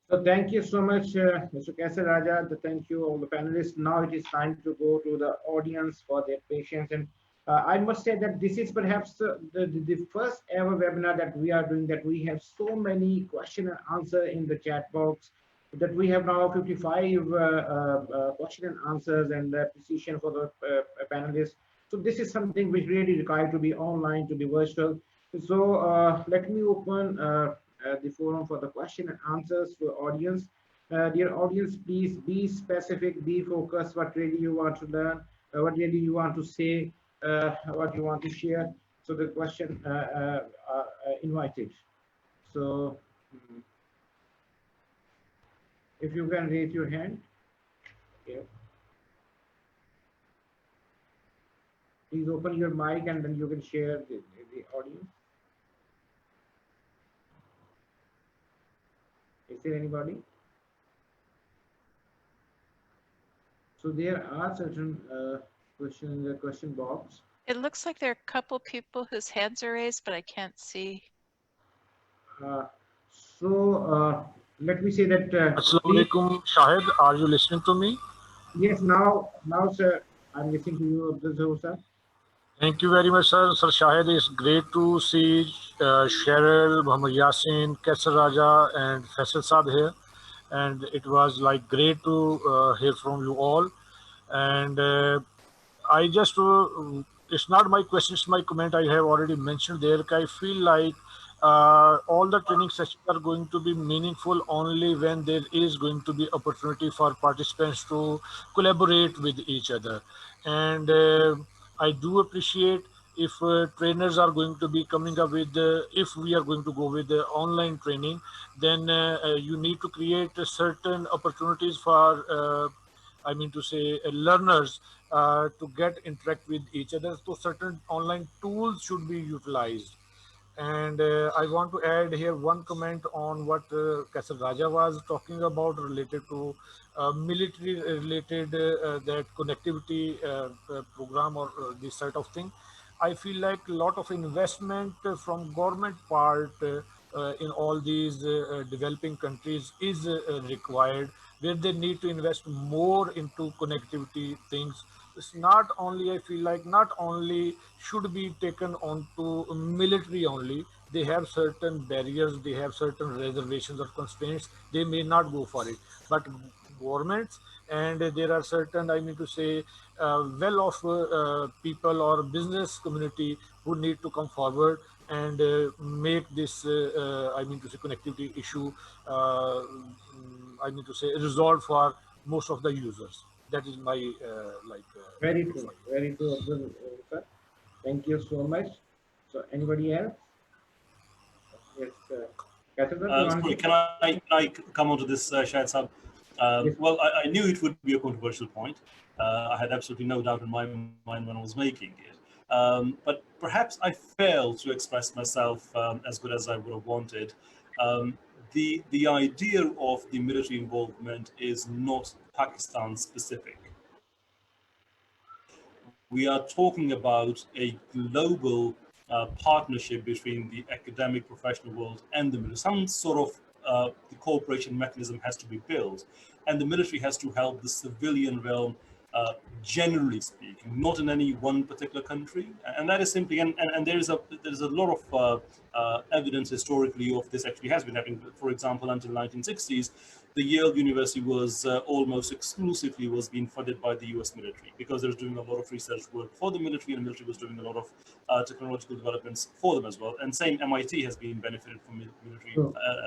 So thank you so much, Mr. Kaisar Raja. Thank you all the panelists. Now it is time to go to the audience for their patience. And I must say that this is perhaps the first ever webinar that we are doing, that we have so many question and answer in the chat box, that we have now 55 question and answers and appreciation for the panelists. So this is something which really required to be online, to be virtual. So let me open the forum for the question and answers to the audience. Dear audience, please be specific, be focused, what really you want to learn, what really you want to say, what you want to share. So the question invited. So if you can raise your hand. Okay. Please open your mic and then you can share the audience. Is there anybody? So there are certain questions in the question box. It looks like there are a couple people whose hands are raised, but I can't see. So let me say that. Assalamu alaikum, Shahid. Are you listening to me? Yes, now, sir, I'm listening to you, Abdul sir. Thank you very much, sir. Sir Shahid, it's great to see Cheryl, Muhammad Yasin, Kaisar Raja, and Faisal Saab here. And it was like great to hear from you all. And I just, it's not my question, it's my comment. I have already mentioned there. I feel like all the training sessions are going to be meaningful only when there is going to be opportunity for participants to collaborate with each other. And I do appreciate if trainers are going to be coming up with, if we are going to go with the online training, then you need to create certain opportunities for I mean to say learners to get interact with each other. So certain online tools should be utilized. And I want to add here one comment on what Kaisar Raja was talking about related to military related that connectivity program or this sort of thing. I feel like a lot of investment from government part in all these developing countries is required, where they need to invest more into connectivity things. It's not only, I feel like, not only should be taken onto military only. They have certain barriers, they have certain reservations or constraints. They may not go for it, but governments and there are certain, I mean to say, well-off people or business community who need to come forward and make this, I mean to say, connectivity issue, I mean to say, resolved for most of the users. That is my Very true, Abdul sir. Thank you so much. So anybody else? Yes, Kaisar sir, you want Sorry, to? can I come onto this, Shahid Saab? Yes. Well, I knew it would be a controversial point. I had absolutely no doubt in my mind when I was making it. But perhaps I failed to express myself as good as I would have wanted. The idea of the military involvement is not Pakistan specific. We are talking about a global partnership between the academic professional world and the military. Some sort of the cooperation mechanism has to be built, and the military has to help the civilian realm, generally speaking, not in any one particular country. And that is simply, and there's a lot of evidence historically of this actually has been happening. For example, until 1960s, the Yale University was almost exclusively was being funded by the US military, because they're doing a lot of research work for the military, and the military was doing a lot of technological developments for them as well. And same MIT has been benefited from military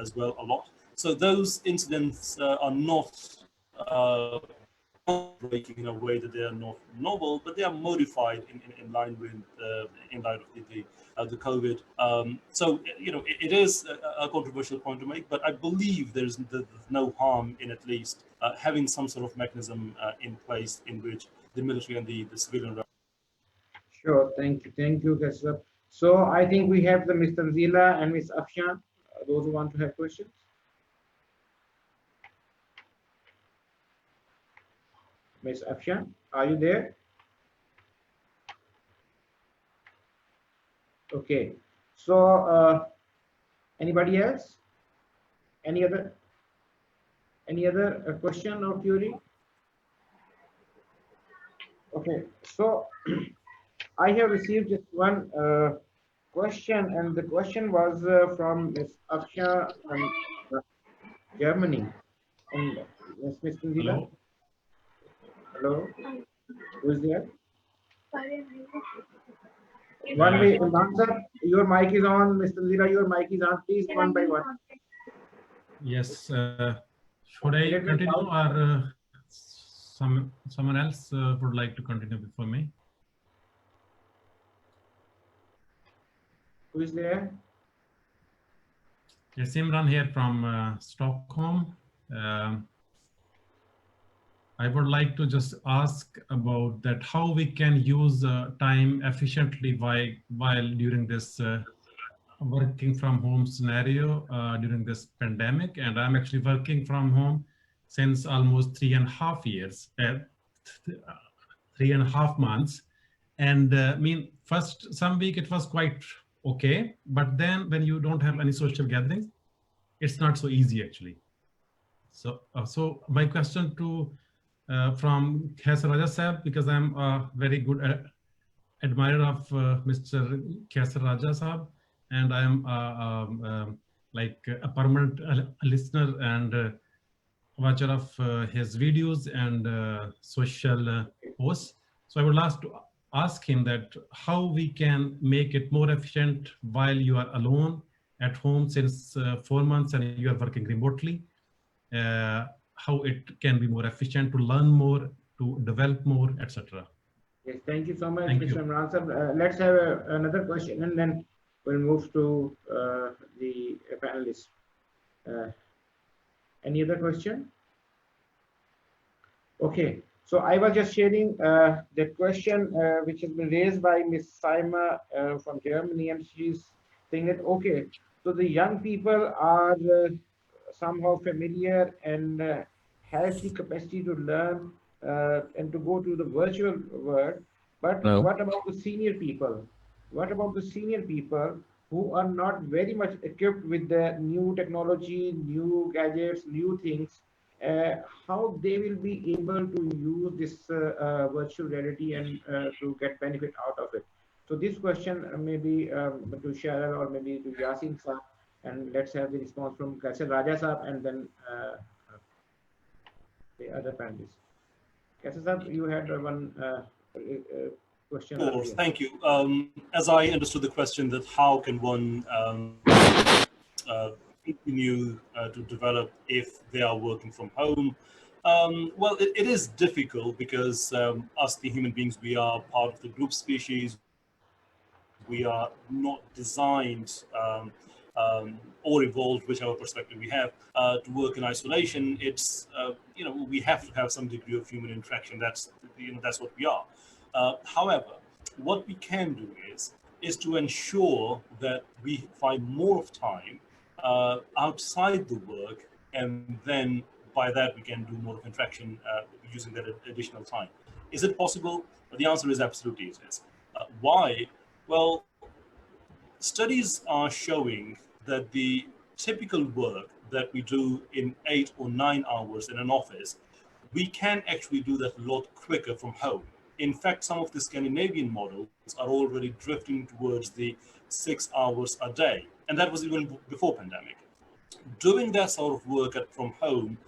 as well a lot. So those incidents are not breaking in a way that they are not novel, but they are modified in line with in light of the COVID. So it is a controversial point to make, but I believe there's no harm in at least having some sort of mechanism in place in which the military and the civilian. Sure, thank you, Kaisar. So I think we have the Mr. Zila and Miss Afshan, those who want to have questions. Miss Afshan, are you there? Okay. So anybody else? Any other? Any other question or query? Okay, so I have received just one question, and the question was from Ms. Aksha from Germany. And yes, Ms. Tanzila? Hello. Hello, who is there? One way, Mansar, your mic is on. Mr. Tanzila, your mic is on. Please, one by one. Yes. Should I continue, or someone else would like to continue before me? Who is there? Yes, Imran here from Stockholm. I would like to just ask about that, how we can use time efficiently while during this working from home scenario during this pandemic. And I'm actually working from home since almost 3.5 years, 3.5 months. And I mean, first some week it was quite okay, but then when you don't have any social gatherings, it's not so easy actually. So, so my question to from Khaisar Raja Sahab, because I'm a very good admirer of Mr. Khaisar Raja Sahab, and I am like a permanent listener and watcher of his videos and social posts. So I would like to ask him that how we can make it more efficient while you are alone at home since 4 months and you are working remotely. How it can be more efficient to learn more, to develop more, etc. Yes, thank you so much, Thank Mr. you. Imran sir. Let's have another question, and then we'll move to the panelists. Any other question? Okay, so I was just sharing the question which has been raised by Ms. Saima from Germany, and she's saying that, okay, so the young people are somehow familiar and has the capacity to learn and to go to the virtual world, but Hello. what about the senior people? What about the senior people who are not very much equipped with the new technology, new gadgets, new things? How they will be able to use this virtual reality and to get benefit out of it? So this question maybe to Cheryl or maybe to Yasin sir, and let's have the response from Khaisar Raja sir and then the other panelists. Khaisar sir, you had one question. Of course, thank you. As I understood the question, that how can one continue to develop if they are working from home? Well, it is difficult because us, the human beings, we are part of the group species. We are not designed or evolved, whichever perspective we have, to work in isolation. It's you know, we have to have some degree of human interaction. That's, you know, that's what we are. However, what we can do is to ensure that we find more of time outside the work, and then by that we can do more of interaction using that additional time. Is it possible? The answer is absolutely it is. Why? Well, studies are showing that the typical work that we do in 8 or 9 hours in an office, we can actually do that a lot quicker from home. In fact, some of the Scandinavian models are already drifting towards the 6 hours a day. And that was even before pandemic. Doing that sort of work from home,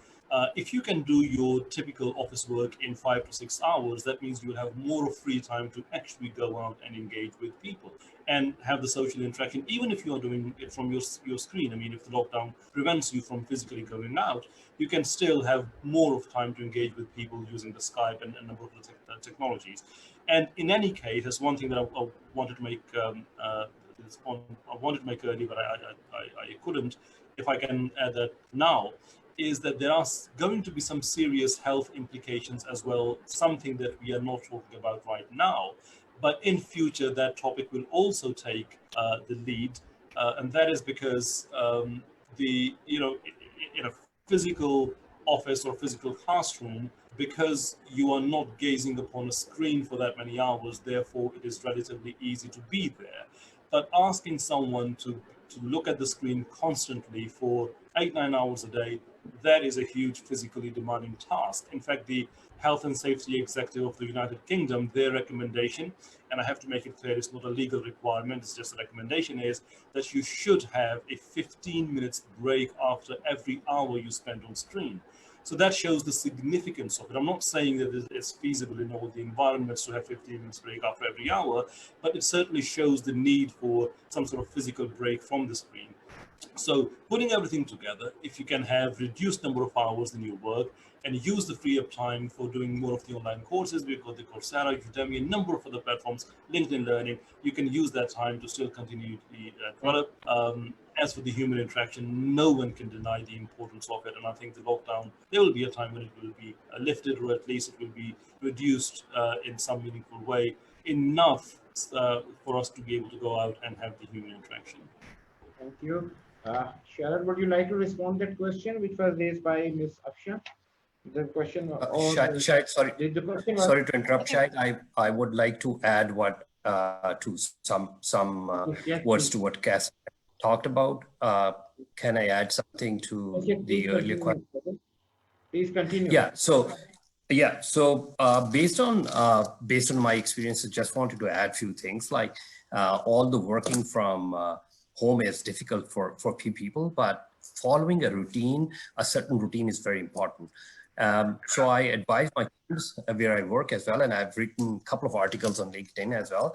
if you can do your typical office work in 5 to 6 hours, that means you'll have more of free time to actually go out and engage with people and have the social interaction, even if you are doing it from your screen. I mean, if the lockdown prevents you from physically going out, you can still have more of time to engage with people using the Skype and a number of the technologies. And in any case, there's one thing that I wanted to make earlier, but I couldn't. If I can add that now, is that there are going to be some serious health implications as well, something that we are not talking about right now. But in future, that topic will also take the lead, and that is because in a physical office or physical classroom, because you are not gazing upon a screen for that many hours, therefore it is relatively easy to be there. But asking someone to look at the screen constantly for 8-9 hours a day, that is a huge physically demanding task. In fact, the Health and Safety Executive of the United Kingdom, their recommendation, and I have to make it clear, it's not a legal requirement, it's just a recommendation, is that you should have a 15 minutes break after every hour you spend on screen. So that shows the significance of it. I'm not saying that it's feasible in all the environments to have 15 minutes break after every hour, but it certainly shows the need for some sort of physical break from the screen. So putting everything together, if you can have reduced number of hours in your work and use the free up time for doing more of the online courses, we've got the Coursera, Udemy, a number of other platforms, LinkedIn Learning, you can use that time to still continue to develop. As for the human interaction, no one can deny the importance of it. And I think the lockdown, there will be a time when it will be lifted, or at least it will be reduced in some meaningful way, enough for us to be able to go out and have the human interaction. Thank you. Sharon, would you like to respond to that question which was raised by Ms. Afsha? The question Shahid, sorry, the question was, sorry to interrupt, Shahid. I would like to add what to some yes, words please. to what Cass talked about. Can I add something to Yes, the earlier question? Please continue. Based on my experiences, just wanted to add a few things. Like all the working from home is difficult for few people, but following a certain routine is very important. So I advise my teams where I work as well, and I've written a couple of articles on LinkedIn as well.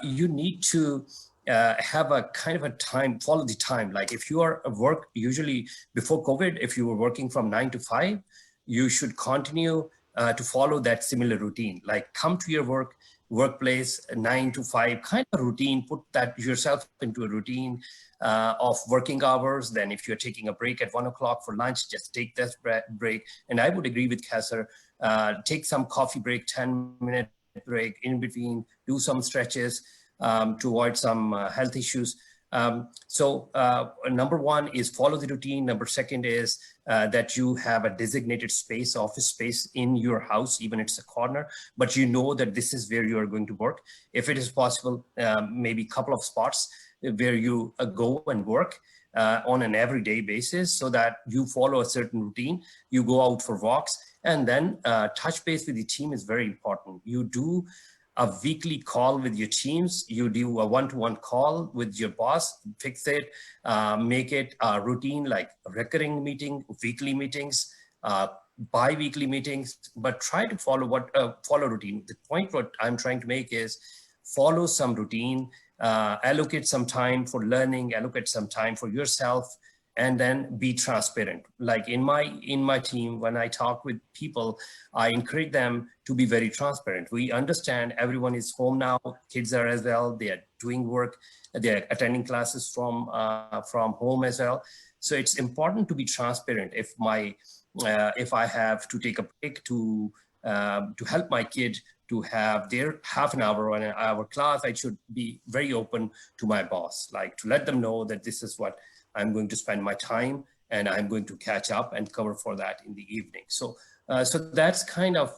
You need to have a kind of a time, follow the time. Like if you are at work, usually before COVID, if you were working from 9 to 5, you should continue to follow that similar routine. Like come to your workplace 9 to 5 kind of routine, put that yourself into a routine of working hours. Then if you're taking a break at 1 o'clock for lunch, just take that break. And I would agree with Kasser, take some coffee break, 10-minute break in between, do some stretches to avoid some health issues. Number one is follow the routine. Number second is that you have a designated space, office space in your house, even if it's a corner, but you know that this is where you are going to work. If it is possible, maybe a couple of spots where you go and work on an everyday basis, so that you follow a certain routine. You go out for walks, and then touch base with the team is very important. You do a weekly call with your teams, you do a one-to-one call with your boss, fix it, make it a routine, like a recurring meeting, weekly meetings, bi-weekly meetings, but try to follow follow routine. The point what I'm trying to make is follow some routine, allocate some time for learning, allocate some time for yourself, and then be transparent. Like in my team, when I talk with people, I encourage them to be very transparent. We understand everyone is home now, kids are as well, they are doing work, they're attending classes from home as well. So it's important to be transparent. If I have to take a break to help my kid to have their half an hour or an hour class, I should be very open to my boss, like to let them know that this is what I'm going to spend my time, and I'm going to catch up and cover for that in the evening. So that's kind of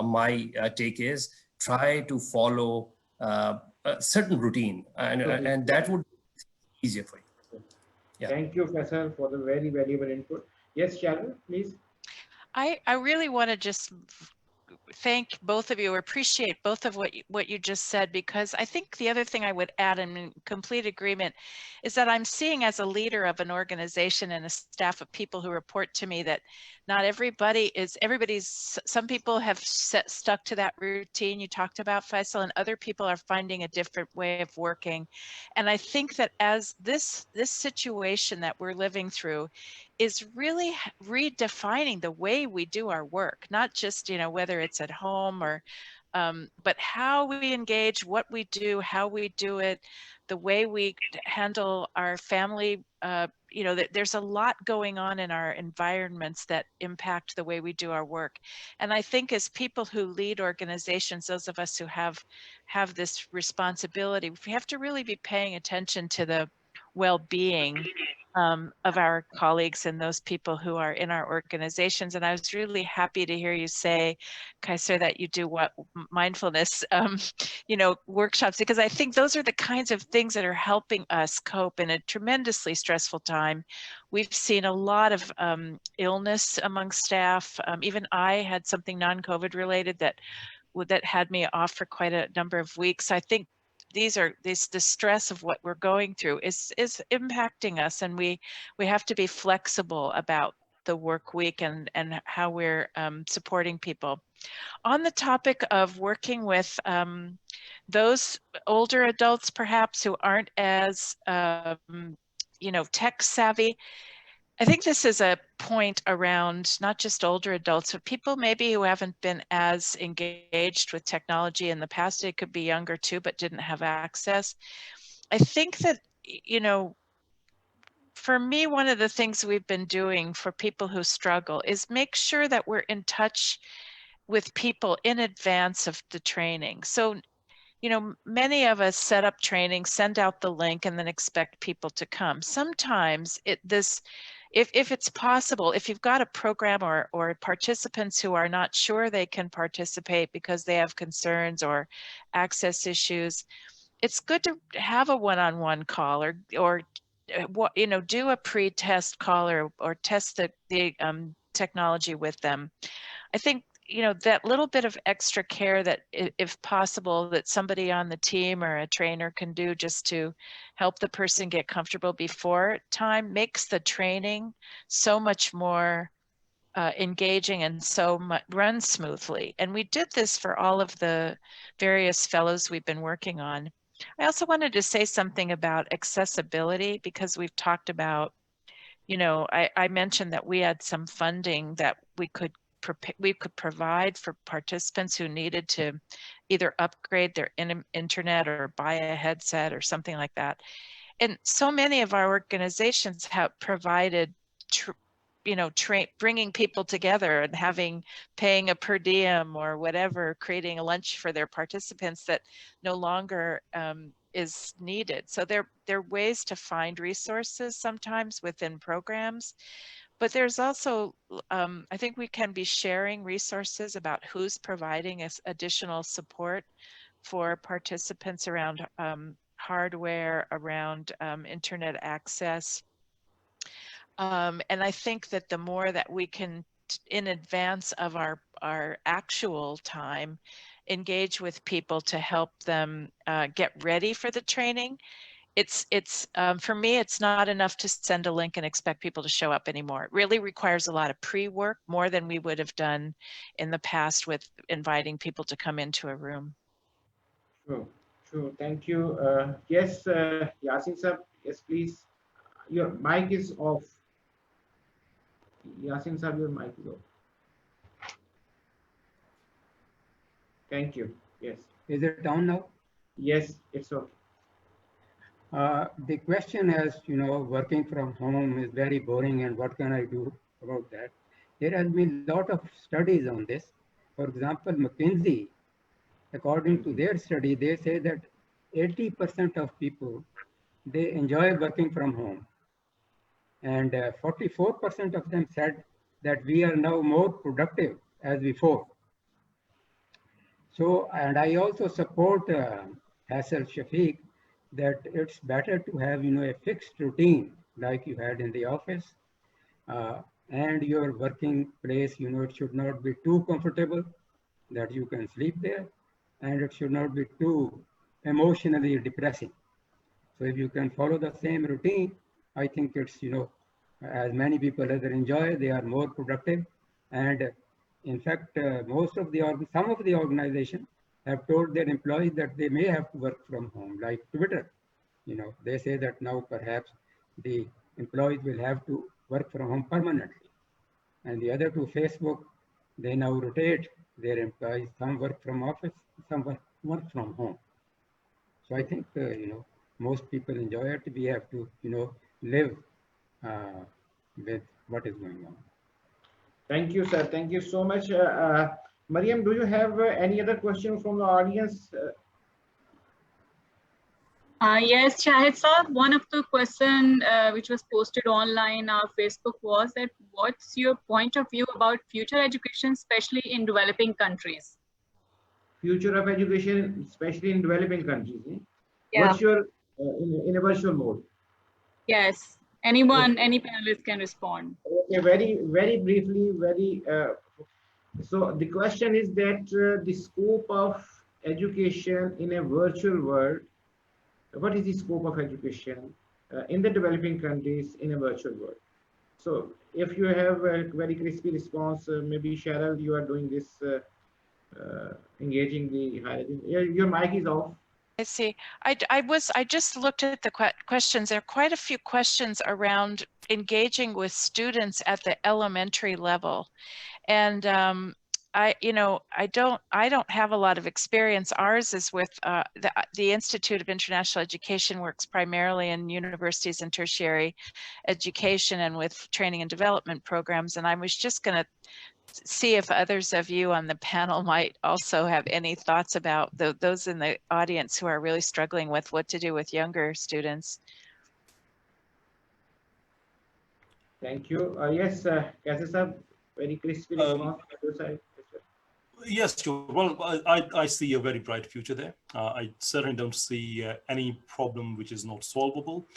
my take is try to follow a certain routine, and that would be easier for you. Yeah. Thank you, Faisal, for the very valuable input. Yes, Sharon, please. I really want to just thank both of you, or appreciate both of what you just said, because I think the other thing I would add, in complete agreement, is that I'm seeing as a leader of an organization and a staff of people who report to me that not everybody's, some people have stuck to that routine you talked about, Faisal, and other people are finding a different way of working. And I think that as this situation that we're living through is really redefining the way we do our work, not just, whether it's at home or, but how we engage, what we do, how we do it, the way we handle our family. There's a lot going on in our environments that impact the way we do our work. And I think as people who lead organizations, those of us who have this responsibility, we have to really be paying attention to well-being of our colleagues and those people who are in our organizations. And I was really happy to hear you say, Kaiser, that you do what mindfulness, workshops, because I think those are the kinds of things that are helping us cope in a tremendously stressful time. We've seen a lot of illness among staff. Even I had something non-COVID related that had me off for quite a number of weeks. I think the stress of what we're going through is impacting us, and we have to be flexible about the work week and how we're supporting people. On the topic of working with those older adults perhaps who aren't as tech savvy, I think this is a point around not just older adults, but people maybe who haven't been as engaged with technology in the past. It could be younger too, but didn't have access. I think that, for me, one of the things we've been doing for people who struggle is make sure that we're in touch with people in advance of the training. So, many of us set up training, send out the link, and then expect people to come. Sometimes if it's possible, if you've got a program or participants who are not sure they can participate because they have concerns or access issues, it's good to have a one-on-one call or do a pre-test call or test the technology with them. I think that little bit of extra care that, if possible, that somebody on the team or a trainer can do just to help the person get comfortable before time makes the training so much more engaging and so much run smoothly. And we did this for all of the various fellows we've been working on. I also wanted to say something about accessibility, because we've talked about, I mentioned that we had some funding that we could provide for participants who needed to either upgrade their internet or buy a headset or something like that. And so many of our organizations have provided bringing people together and paying a per diem or whatever, creating a lunch for their participants that no longer is needed. So there are ways to find resources sometimes within programs. But there's also, I think we can be sharing resources about who's providing us additional support for participants around hardware, around internet access. And I think that the more that we can, in advance of our actual time, engage with people to help them get ready for the training, it's for me, it's not enough to send a link and expect people to show up anymore. It really requires a lot of pre-work, more than we would have done in the past with inviting people to come into a room. Sure. Thank you. Yes, Yasin sir, yes, please. Your mic is off. Yasin sir, your mic is off. Thank you. Yes. Is it on now? Yes, it's okay. The question is, working from home is very boring, and what can I do about that? There has been a lot of studies on this. For example, McKinsey, according to their study, they say that 80% of people, they enjoy working from home. And 44% of them said that we are now more productive as before. So, and I also support Hassel Shafiq that it's better to have, a fixed routine like you had in the office, and your working place, it should not be too comfortable that you can sleep there, and it should not be too emotionally depressing. So if you can follow the same routine, I think it's, as many people as enjoy, they are more productive. And in fact, some of the organizations have told their employees that they may have to work from home, like Twitter. They say that now perhaps the employees will have to work from home permanently. And the other two, Facebook, they now rotate their employees. Some work from office, some work from home. So I think, most people enjoy it. We have to, live with what is going on. Thank you, sir. Thank you so much. Mariam, do you have any other question from the audience? Yes, Shahid Saab, one of the question which was posted online on Facebook was that what's your point of view about future education, especially in developing countries? Future of education, especially in developing countries. Yeah. What's your in a virtual mode? Yes, anyone, any panelist can respond. Okay, very briefly, so the question is that the scope of education in a virtual world. What is the scope of education in the developing countries in a virtual world? So if you have a very crispy response, maybe Cheryl, you are doing this, engaging the higher. Your mic is off. I see. I just looked at the questions. There are quite a few questions around engaging with students at the elementary level, and I don't have a lot of experience. Ours is with the Institute of International Education works primarily in universities and tertiary education and with training and development programs. And I was just going to see if others of you on the panel might also have any thoughts about those in the audience who are really struggling with what to do with younger students. Thank you. Yes, Kaisa, very crispy response on your side. Yes, sure. Well, I see a very bright future there. I certainly don't see any problem which is not solvable.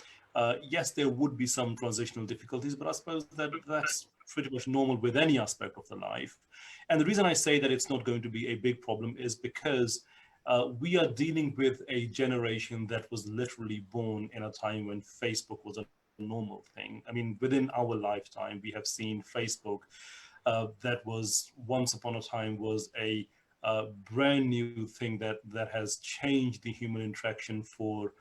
Yes, there would be some transitional difficulties, but I suppose that's pretty much normal with any aspect of the life. And the reason I say that it's not going to be a big problem is because we are dealing with a generation that was literally born in a time when Facebook was a normal thing. I mean, within our lifetime, we have seen Facebook that was once upon a time was a brand new thing that has changed the human interaction for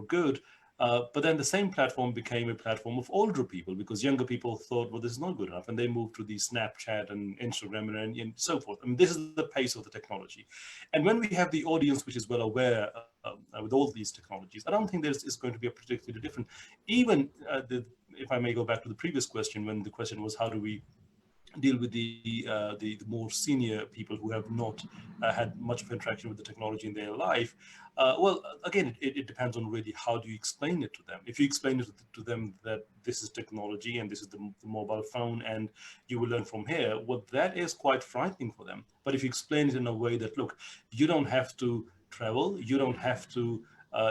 good. But then the same platform became a platform of older people because younger people thought, well, this is not good enough, and they moved to the Snapchat and Instagram and so forth. I mean, this is the pace of the technology, and when we have the audience which is well aware with all these technologies, I don't think there's is going to be a particularly different. Even if I may go back to the previous question, when the question was how do we deal with the more senior people who have not had much of interaction with the technology in their life. Well, again, it depends on really how do you explain it to them. If you explain it to them that this is technology and this is the mobile phone and you will learn from here, well, that is quite frightening for them. But if you explain it in a way that, look, you don't have to travel, you don't have to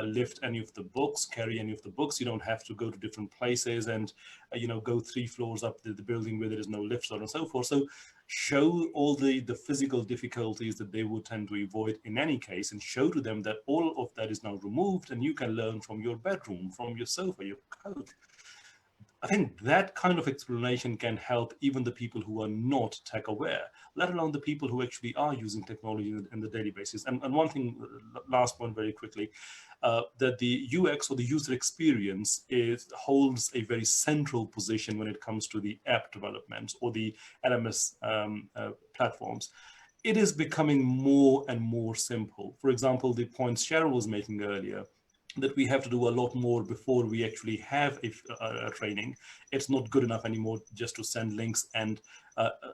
lift any of the books, carry any of the books. You don't have to go to different places and, go 3 floors up the building where there is no lift, so on and so forth. So show all the physical difficulties that they would tend to avoid in any case and show to them that all of that is now removed and you can learn from your bedroom, from your sofa, your couch. I think that kind of explanation can help even the people who are not tech aware, let alone the people who actually are using technology on the daily basis. And one thing, last point very quickly, that the UX or the user experience holds a very central position when it comes to the app development or the LMS platforms. It is becoming more and more simple. For example, the points Cheryl was making earlier, that we have to do a lot more before we actually have a training. It's not good enough anymore just to send links and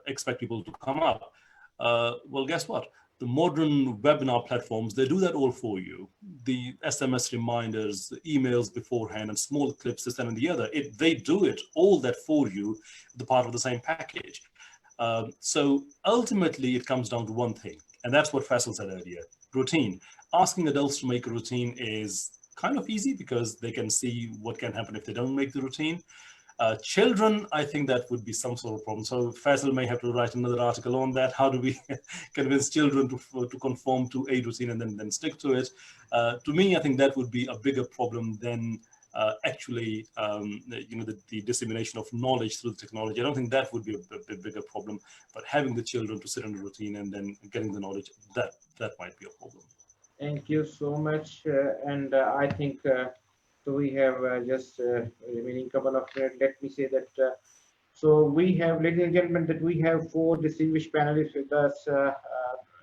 expect people to come up. Well, guess what? The modern webinar platforms, they do that all for you. The SMS reminders, the emails beforehand, and small clips, this and the other, they do it, all that for you, the part of the same package. So ultimately, it comes down to one thing, and that's what Faisal said earlier, routine. Asking adults to make a routine is kind of easy because they can see what can happen if they don't make the routine. Children, I think that would be some sort of problem. So Faisal may have to write another article on that. How do we convince children to conform to a routine and then stick to it? To me, I think that would be a bigger problem than actually, the dissemination of knowledge through the technology. I don't think that would be a bigger problem, but having the children to sit on a routine and then getting the knowledge, that might be a problem. Thank you so much. And I think so we have just remaining couple of minutes. Let me say that so we have, ladies and gentlemen, that we have 4 distinguished panelists with us: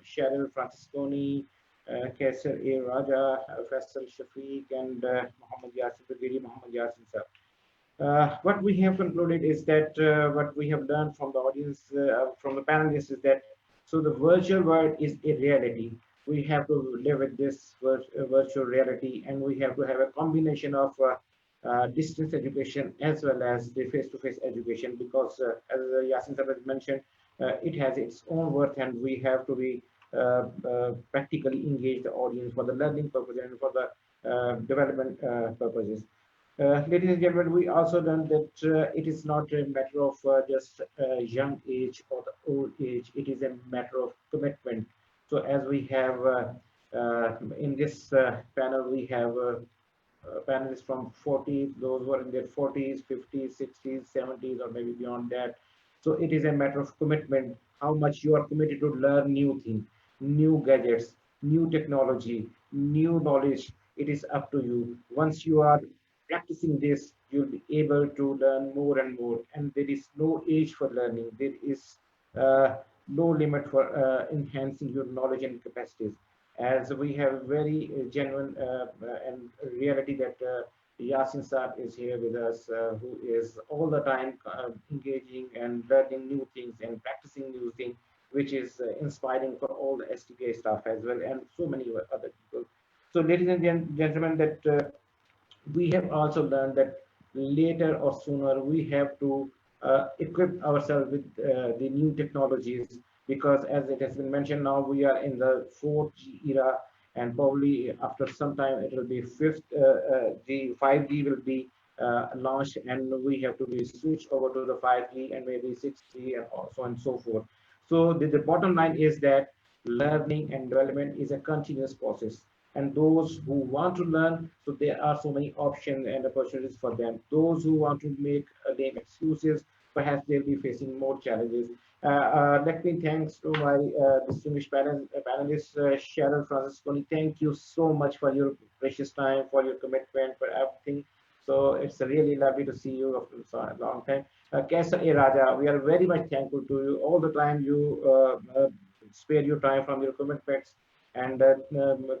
Cheryl Francisconi, Kaisar A. Raja, Faisal Shafiq, and Muhammad Yasin, Brigadier Muhammad Yasin sir. What we have concluded is that what we have learned from the audience, from the panelists, is that so the virtual world is a reality. we have to live with this virtual reality, and we have to have a combination of distance education as well as the face-to-face education, because as Yasin sir has mentioned, it has its own worth, and we have to be practically engage the audience for the learning purpose and for the development purposes. Ladies and gentlemen, we also learned that it is not a matter of just young age or the old age. It is a matter of commitment. So as we have in this panel, we have panelists from 40s, those who are in their 40s, 50s, 60s, 70s, or maybe beyond that. So it is a matter of commitment, how much you are committed to learn new things, new gadgets, new technology, new knowledge. It is up to you. Once you are practicing this, you'll be able to learn more and more. And there is no age for learning. There is no limit for enhancing your knowledge and capacities. As we have very genuine and reality that Yasin Saab is here with us, who is all the time engaging and learning new things and practicing new things, which is inspiring for all the SDPI staff as well, and so many other people. So ladies and gentlemen, that we have also learned that later or sooner we have to equip ourselves with the new technologies, because as it has been mentioned, now we are in the 4G era, and probably after some time it will be the 5G will be launched, and we have to be switched over to the 5G and maybe 6G and so on and so forth. So the bottom line is that learning and development is a continuous process, and those who want to learn, so there are so many options and opportunities for them. Those who want to make lame excuses, perhaps they'll be facing more challenges. Let me thanks to my distinguished panelists, Cheryl Francisconi. Thank you so much for your precious time, for your commitment, for everything. So it's really lovely to see you after a long time. Kaisa A. Raja, we are very much thankful to you. All the time you spare your time from your commitments and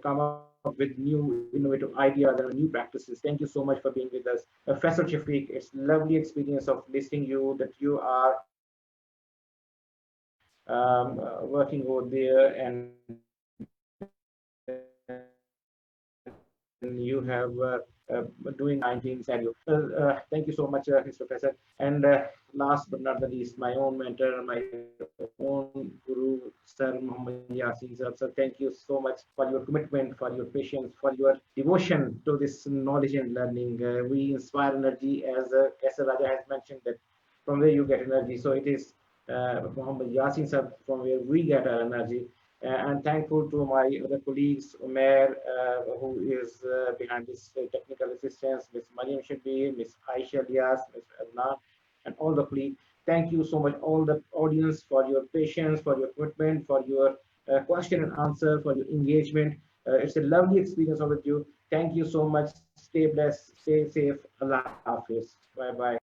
come up with new innovative ideas and new practices. Thank you so much for being with us. Professor Shafiq, it's lovely experience of listening you that you are working over there, and you have doing 19 scenario. Thank you so much, Mr. Professor. And last but not the least, my own mentor, my own guru, Sir Muhammad Yasin sir. So thank you so much for your commitment, for your patience, for your devotion to this knowledge and learning. We inspire energy, as Kaisar Raja has mentioned, that from where you get energy. So it is Muhammad Yasin sir from where we get our energy. And thankful to my other colleagues, Umair, who is behind this technical assistance, Ms. Mariam Shabir, Ms. Aisha Lias, Ms. Adnan, and all the colleagues. Thank you so much, all the audience, for your patience, for your commitment, for your question and answer, for your engagement. It's a lovely experience with you. Thank you so much. Stay blessed, stay safe. Allah Hafiz. Bye-bye.